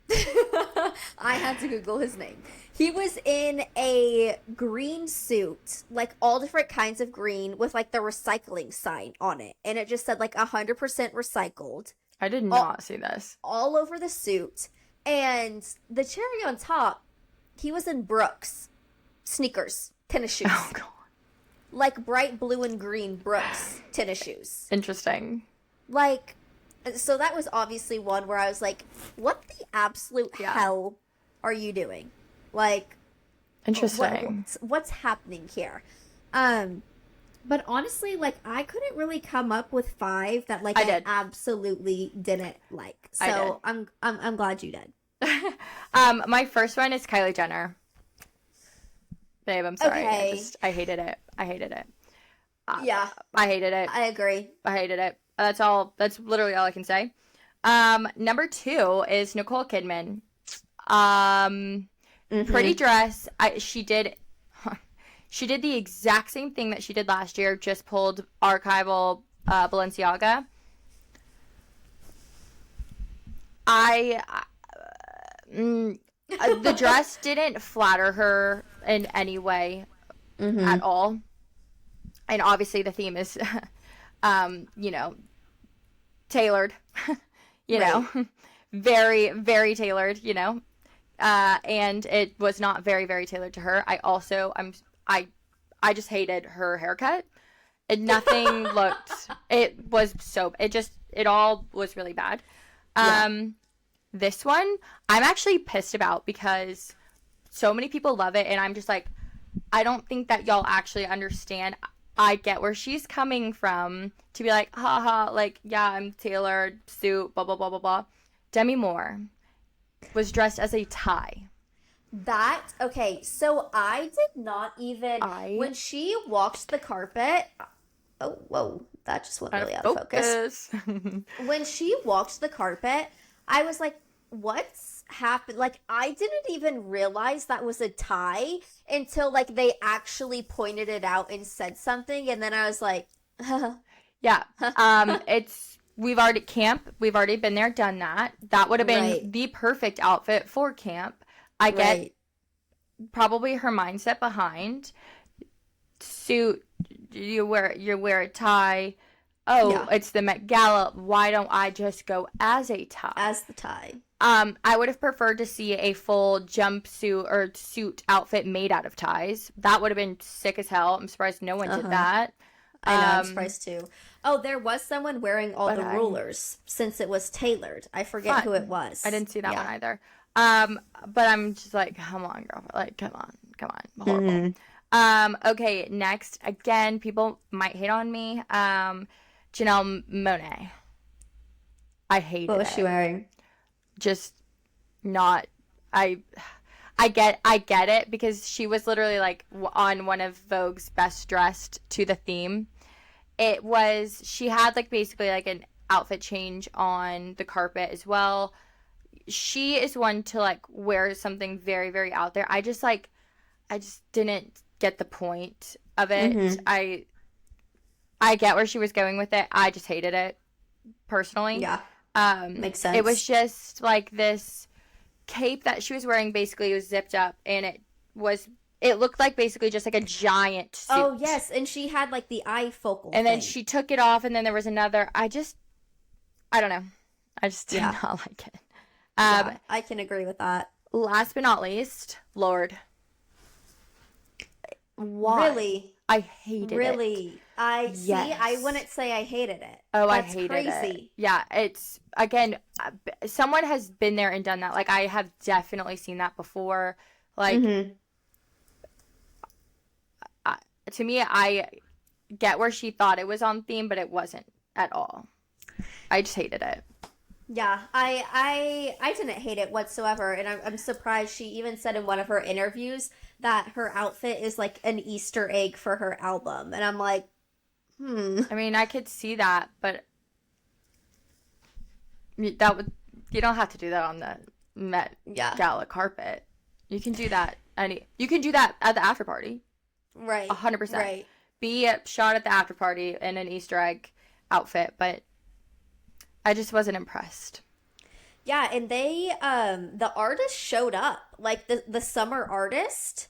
I had to Google his name. He was in a green suit, like all different kinds of green with like the recycling sign on it. And it just said like 100% recycled. I did not see this. All over the suit. And the cherry on top, he was in Brooks sneakers, tennis shoes. Oh, God. Like bright blue and green Brooks tennis shoes. Interesting. Like, so that was obviously one where I was like, what the absolute hell are you doing? Like, interesting. What's happening here? But honestly, like, I couldn't really come up with 5 that like I absolutely didn't like. So I'm glad you did. My first one is Kylie Jenner. Babe, I'm sorry. Okay. I hated it. I hated it. Yeah. I hated it. I agree. I hated it. That's literally all I can say. Number 2 is Nicole Kidman. Pretty dress. She did the exact same thing that she did last year, just pulled archival Balenciaga. The dress didn't flatter her in any way at all. And obviously the theme is, tailored, know, very, very tailored, and it was not very, very tailored to her. I just hated her haircut. Nothing it all was really bad. This one, I'm actually pissed about because so many people love it, and I'm just like, I don't think that y'all actually understand. I get where she's coming from to be like, haha, like, yeah, I'm tailored suit, blah, blah, blah, blah, blah. Demi Moore was dressed as a tie. Okay, so I did not even, when she walked the carpet, oh, whoa, that just went really out of focus. When she walked the carpet, I was like, what's happened? Like, I didn't even realize that was a tie until, like, they actually pointed it out and said something, and then I was like, yeah, we've already been there, done that. That would have been the perfect outfit for camp. I get probably her mindset behind suit, you wear a tie. It's the Met Gala. Why don't I just go as a tie? As the tie. I would have preferred to see a full jumpsuit or suit outfit made out of ties. That would have been sick as hell. I'm surprised no one did that. I know, I'm surprised too. Oh, there was someone wearing all the rulers since it was tailored. I forget who it was. I didn't see that one either. But I'm just like, come on, girl. Like, come on. Horrible. Okay, next. Again, people might hate on me. Janelle Monáe. I hated it. What was she wearing? Just not. I get it because she was literally like on one of Vogue's best dressed to the theme. She had like basically like an outfit change on the carpet as well. She is one to like wear something very, very out there. I just didn't get the point of it. I get where she was going with it. I just hated it personally. Yeah. Makes sense. It was just like this cape that she was wearing basically was zipped up, and it looked like basically just like a giant suit. Oh, yes, and she had like the eye focal and then she took it off, and then there was another. I don't know. I just did not like it. I can agree with that. Last but not least, Lord. Why? Really? I hated it. Really? I wouldn't say I hated it. Oh, That's I hated crazy. it. Yeah, it's, again, someone has been there and done that. Like, I have definitely seen that before. Like, to me, I get where she thought it was on theme, but it wasn't at all. I just hated it. Yeah, I didn't hate it whatsoever, and I'm surprised she even said in one of her interviews that her outfit is like an Easter egg for her album, and I'm like, I mean, I could see that, but you don't have to do that on the Met Gala carpet. You can do that you can do that at the after party. Right. 100%. Right. Be shot at the after party in an Easter egg outfit, but I just wasn't impressed. Yeah, and they the artist showed up. Like the summer artist,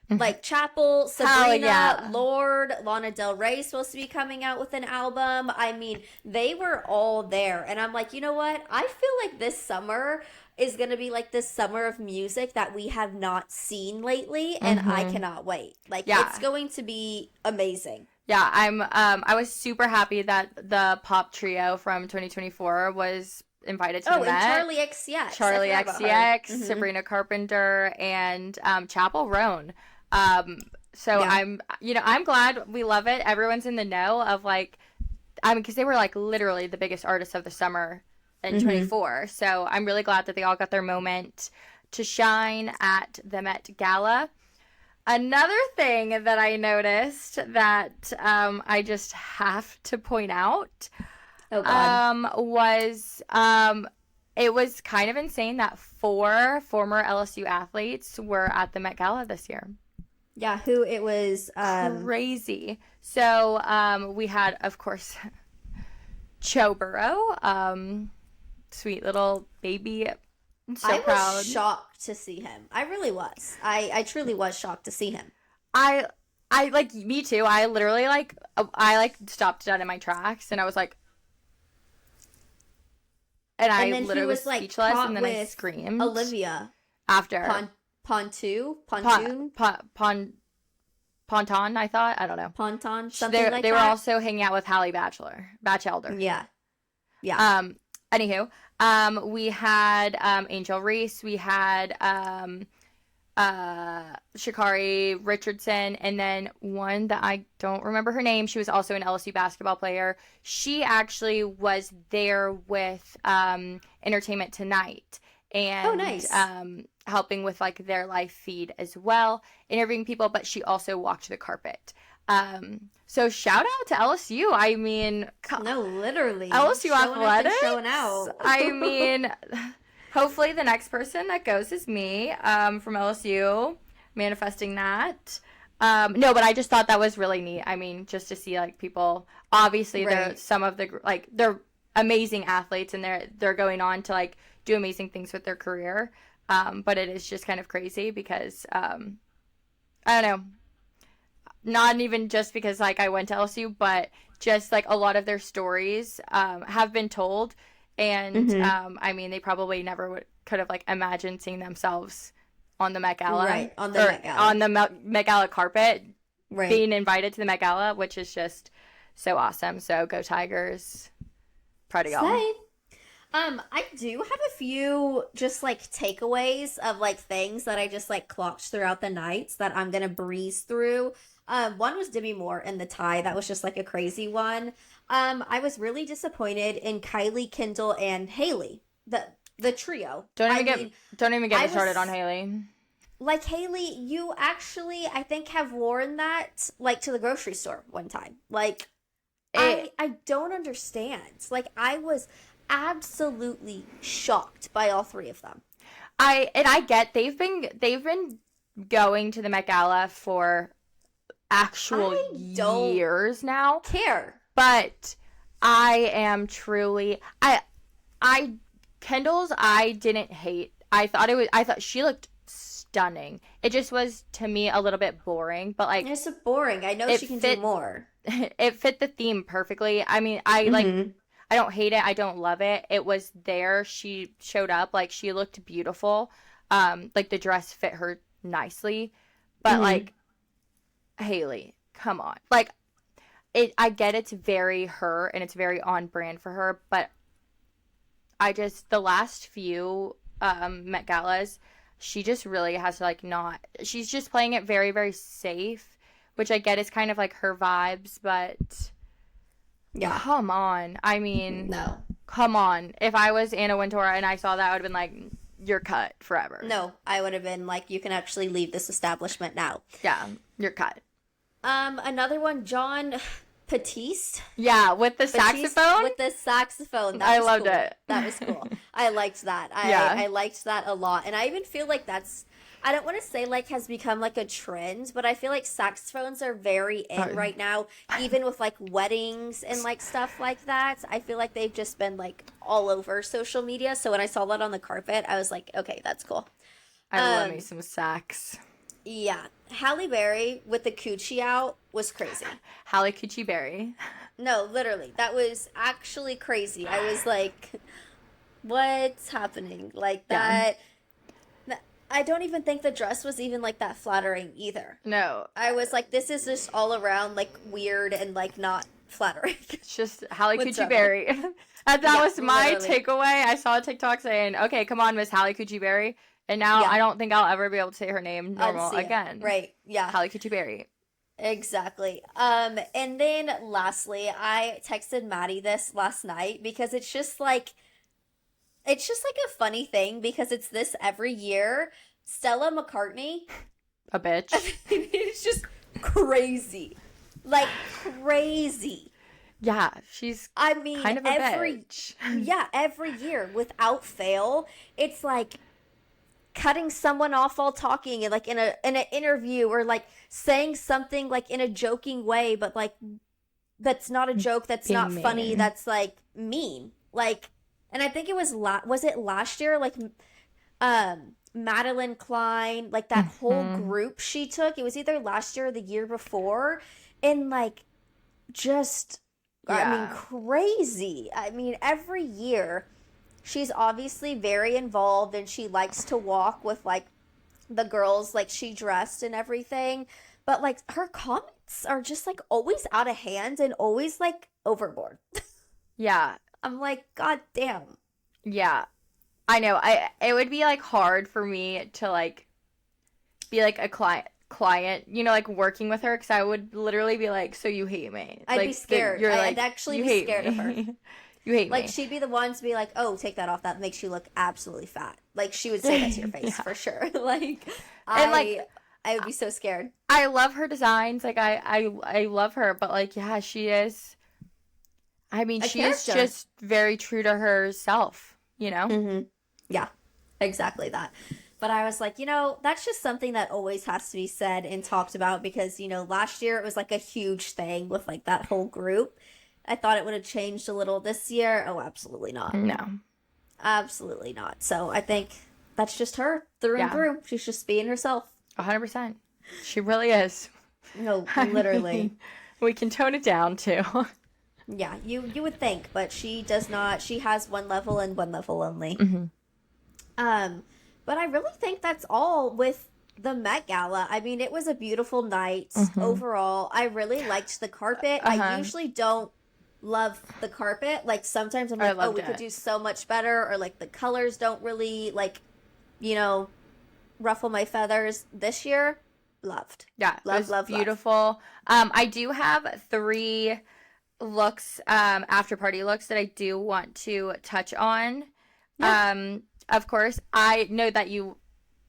like Chapel, Sabrina, yeah. Lord, Lana Del Rey supposed to be coming out with an album. I mean, they were all there. And I'm like, you know what? I feel like this summer is going to be like this summer of music that we have not seen lately, and I cannot wait. Like, it's going to be amazing. Yeah, I was super happy that the pop trio from 2024 was invited to the Met. And Charlie XCX. Charlie XCX, Sabrina Carpenter, and Chapel Roan. I'm glad, we love it. Everyone's in the know of like, I mean, because they were like literally the biggest artists of the summer in 24. So I'm really glad that they all got their moment to shine at the Met Gala. Another thing that I noticed that I just have to point out was it was kind of insane that 4 former LSU athletes were at the Met Gala this year. Yeah, who it was crazy. So we had, of course, Joe Burrow, sweet little baby. I'm so proud. I was shocked to see him. I really was. I truly was shocked to see him. I like, me too. I literally I stopped dead in my tracks and I was like, and I literally was like speechless, and then I screamed. Olivia after Pontoon, Ponton. I thought, I don't know, Ponton. Something like that. They were also hanging out with Hallie Batchelder. Yeah. Anywho, we had Angel Reese, we had Sha'Carri Richardson, and then one that I don't remember her name. She was also an LSU basketball player. She actually was there with Entertainment Tonight and nice. Helping with like their live feed as well, interviewing people, but she also walked the carpet. So shout out to LSU. I mean, no, literally LSU athletics. Showing out. I mean, hopefully the next person that goes is me, from LSU, manifesting that. No, but I just thought that was really neat. I mean, just to see like people, obviously they're some of the, like, they're amazing athletes and they're going on to like do amazing things with their career. But it is just kind of crazy because, I don't know, not even just because like I went to LSU, but just like a lot of their stories, have been told. And, I mean, they probably never could have like imagined seeing themselves on the Met Gala. Right, on the Met Gala. On the Met Gala carpet, being invited to the Met Gala, which is just so awesome. So go Tigers. Proud of y'all. I do have a few just like takeaways of like things that I just like clocked throughout the nights that I'm gonna breeze through. One was Demi Moore in the tie. That was just like a crazy one. I was really disappointed in Kylie, Kendall, and Haley. The trio. Don't even get me started on Haley. Like, Haley, you actually, I think, have worn that like to the grocery store one time. Like, I don't understand. Like, I was absolutely shocked by all 3 of them. I get they've been going to the Met Gala for actual years now. Care. But I am truly Kendall's I didn't hate. I thought she looked stunning. It just was to me a little bit boring, but like it's boring. I know she can do more. It fit the theme perfectly. I mean, I don't hate it. I don't love it. It was there. She showed up. Like, she looked beautiful. Like, the dress fit her nicely. But, like, Haley, come on. Like, I get it's very her and it's very on brand for her. But the last few Met Galas, she just really has to, like, she's just playing it very, very safe. Which I get is kind of, like, her vibes. But... yeah, come on. I mean, no. Come on. If I was Anna Wintour and I saw that, I would have been like, you're cut forever. No, I would have been like, you can actually leave this establishment now. Yeah, you're cut. Another one, John Batiste. Yeah, with the saxophone? With the saxophone. I loved it. That was cool. I liked that. I liked that a lot. And I even feel like that's I don't want to say like has become like a trend, but I feel like saxophones are very in right now, even with like weddings and like stuff like that. I feel like they've just been like all over social media. So when I saw that on the carpet, I was like, okay, that's cool. I love me some sax. Yeah. Halle Berry with the coochie out was crazy. Halle Coochie Berry. No, literally. That was actually crazy. I was like, what's happening? Like that. I don't even think the dress was even like that flattering either. No. I was like, this is just all around like weird and like not flattering. It's just Halle Coochie Whatsoever. Berry. And that Yeah, was my literally. takeaway. I saw a TikTok saying, okay, come on, Miss Halle Coochie Berry. And now Yeah. I don't think I'll ever be able to say her name normal Unsee it. again. Right. Yeah. Halle Coochie Berry. Exactly. And then lastly, I texted Maddy this last night because it's just like a funny thing because it's this every year. Stella McCartney, A bitch. it's just crazy. Like crazy. Yeah, she's I mean, kind of a bitch. every year without fail, it's like cutting someone off while talking and like in an interview or like saying something like in a joking way, but like that's not a joke, that's Being not funny, mean. that's like mean. Like, and I think it was was it last year? Like, Madeline Klein, like that whole group she took. It was either last year or the year before, and like just I mean, Yeah. crazy. I mean, every year she's obviously very involved and she likes to walk with like the girls like she dressed and everything. But like her comments are just like always out of hand and always like overboard. Yeah. I'm like, God damn. Yeah. I know. It would be like hard for me to like be like a client, you know, like working with her, because I would literally be like, so you hate me. I'd like, be scared. You're I'd like, actually you be hate scared of me. her. You hate Like me. she'd be the one to be like, "Oh, take that off. That makes you look absolutely fat." Like she would say that to your face Yeah. for sure. Like And, like, I would be so scared. I love her designs. Like I love her, but like, yeah, she is. I mean, A she is character. just very true to herself, you know? Mm-hmm. Yeah, exactly that. But I was like, you know, that's just something that always has to be said and talked about because, you know, last year it was like a huge thing with like that whole group. I thought it would have changed a little this year. Oh, absolutely not. No. Absolutely not. So I think that's just her through and Yeah. through. She's just being herself. 100%. She really is. No, literally. We can tone it down too. Yeah, you would think, but she does not. She has one level and one level only. Mm-hmm. But I really think that's all with the Met Gala. I mean, it was a beautiful night overall. I really liked the carpet. I usually don't love the carpet. Like sometimes I'm I like, oh, loved we could it. do so much better, or like the colors don't really like, you know, ruffle my feathers. This year, loved. Yeah, it Love, was love, love. beautiful. I do have 3 looks, after party looks that I do want to touch on. Yeah. Of course, I know that you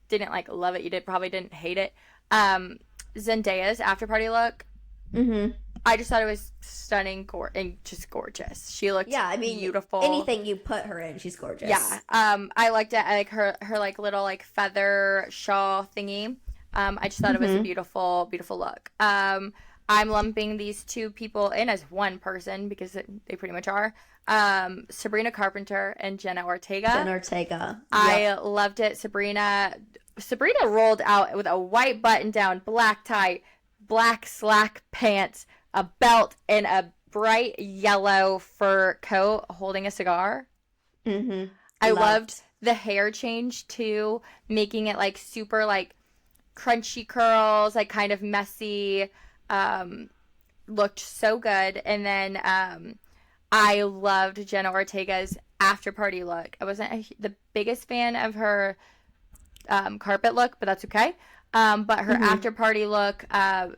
didn't like love it. You probably didn't hate it. Zendaya's after party look. Mm-hmm. I just thought it was stunning and just gorgeous. She looked Yeah, I mean, beautiful. anything you put her in, she's gorgeous. Yeah. I liked it. I like her like little like feather shawl thingy. I just thought it was a beautiful, beautiful look. I'm lumping these 2 people in as one person because they pretty much are. Sabrina Carpenter and Jenna Ortega. Jenna Ortega. I loved it. Sabrina rolled out with a white button down, black tie, black slack pants, a belt, and a bright yellow fur coat holding a cigar. Mm-hmm. I loved the hair change too, making it like super like crunchy curls, like kind of messy. Looked so good. And then I loved Jenna Ortega's after party look. I wasn't the biggest fan of her carpet look, but that's okay. But her after party look,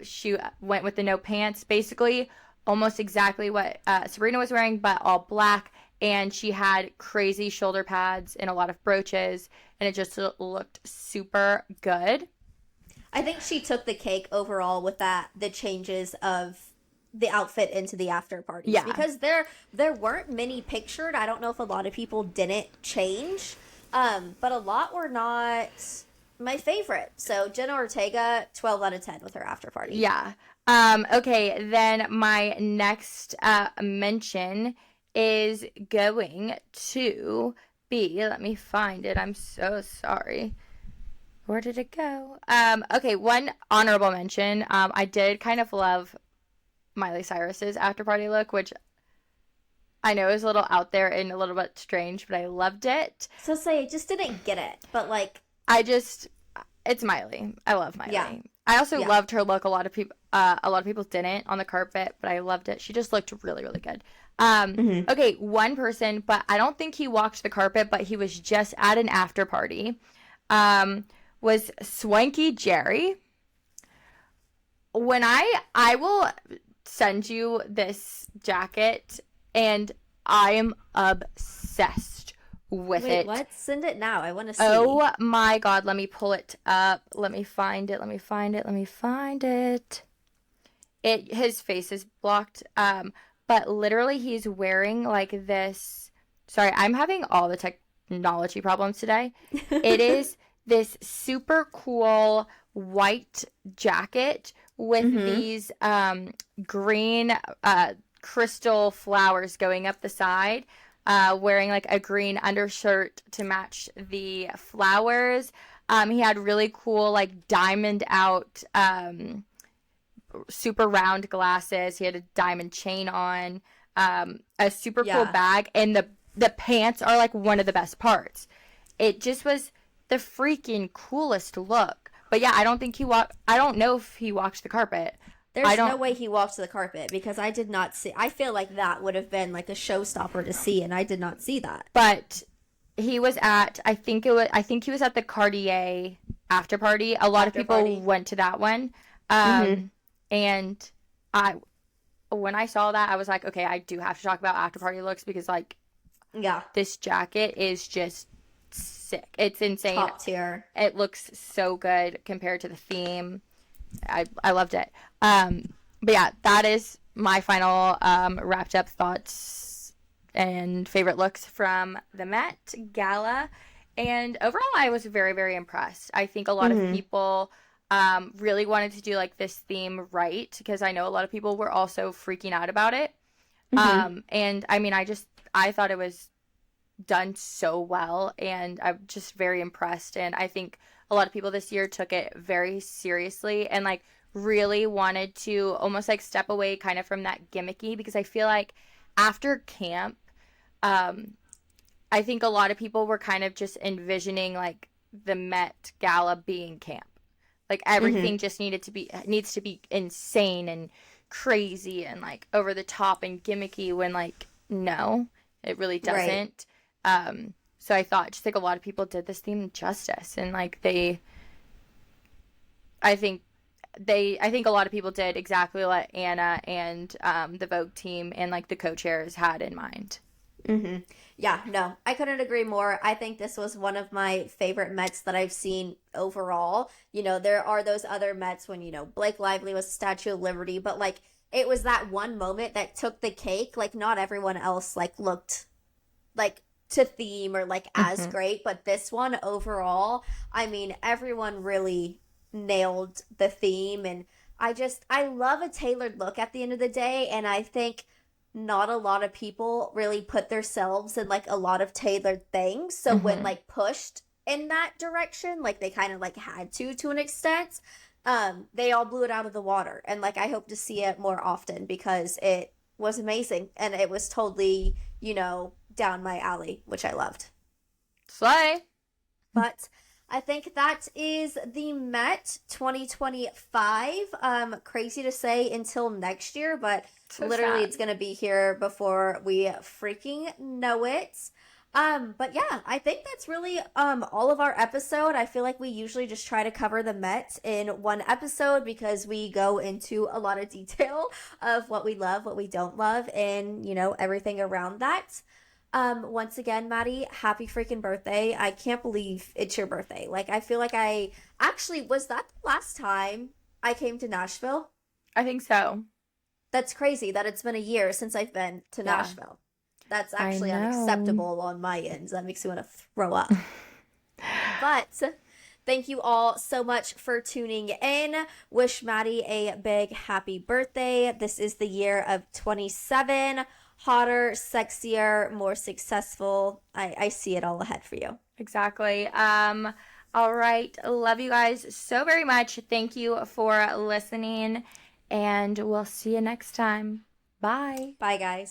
she went with the no pants, basically almost exactly what Sabrina was wearing, but all black. And she had crazy shoulder pads and a lot of brooches, and it just looked super good. I think she took the cake overall with the changes of the outfit into the after parties. Yeah. Because there weren't many pictured. I don't know if a lot of people didn't change. But a lot were not my favorite. So Jenna Ortega, 12 out of 10 with her after party. Yeah. Okay, then my next mention is going to be, let me find it. I'm so sorry. Where did it go? Okay, one honorable mention. I did kind of love Miley Cyrus's after party look, which I know is a little out there and a little bit strange, but I loved it. So say, just didn't get it, but like, it's Miley. I love Miley. Yeah. I also loved her look. A lot of people didn't on the carpet, but I loved it. She just looked really, really good. Okay, one person, but I don't think he walked the carpet, but he was just at an after party. Was Swanky Jerry. When I will send you this jacket, and I am obsessed with it. wait, what? Send it now. I want to see. Oh my God, let me pull it up. Let me find it. His face is blocked. But literally he's wearing like this. Sorry, I'm having all the technology problems today. It is this super cool white jacket with these green crystal flowers going up the side, wearing like a green undershirt to match the flowers. He had really cool like diamond out super round glasses. He had a diamond chain on, a super cool bag, and the pants are like one of the best parts. It just was the freaking coolest look. But yeah, I don't know if he walked the carpet. There's no way he walked the carpet because I did not see. I feel like that would have been like a showstopper to see, and I did not see that. But he was at, I think he was at the Cartier after party. A lot of people went to that one. And when I saw that, I was like, okay, I do have to talk about after party looks because like, this jacket is just sick. It's insane. Top tier. It looks so good compared to the theme. I loved it. But yeah, that is my final wrapped up thoughts and favorite looks from the Met Gala. And overall, I was very, very impressed. I think a lot of people really wanted to do like this theme right because I know a lot of people were also freaking out about it. And I mean, I thought it was done so well, and I'm just very impressed. And I think a lot of people this year took it very seriously and like really wanted to almost like step away kind of from that gimmicky, because I feel like after camp, I think a lot of people were kind of just envisioning like the Met Gala being camp. Like everything just needs to be insane and crazy and like over the top and gimmicky, when like no, it really doesn't. Right. So I thought just like a lot of people did this theme justice, and like I think a lot of people did exactly what Anna and the Vogue team and like the co-chairs had in mind. Yeah, no, I couldn't agree more. I think this was one of my favorite Mets that I've seen overall. You know, there are those other Mets when, you know, Blake Lively was Statue of Liberty, but like it was that one moment that took the cake. Like not everyone else like looked like to theme or like as great, but this one overall, I mean, everyone really nailed the theme. And I love a tailored look at the end of the day, and I think not a lot of people really put themselves in like a lot of tailored things. So when like pushed in that direction, like they kind of like had to an extent, they all blew it out of the water. And like I hope to see it more often because it was amazing and it was totally, you know, down my alley, which I loved. Slay. But I think that is the Met 2025. Crazy to say until next year, but so literally sad. It's going to be here before we freaking know it. But yeah, I think that's really all of our episode. I feel like we usually just try to cover the Met in one episode because we go into a lot of detail of what we love, what we don't love, and, you know, everything around that. Once again, Maddy, happy freaking birthday. I can't believe it's your birthday. Like, I feel like was that the last time I came to Nashville? I think so. That's crazy that it's been a year since I've been to Nashville. That's actually unacceptable on my end. That makes me want to throw up. But Thank you all so much for tuning in. Wish Maddy a big happy birthday. This is the year of 27. Hotter, sexier, more successful. I see it all ahead for you. Exactly. All right. Love you guys so very much. Thank you for listening, and we'll see you next time. Bye. Bye, guys.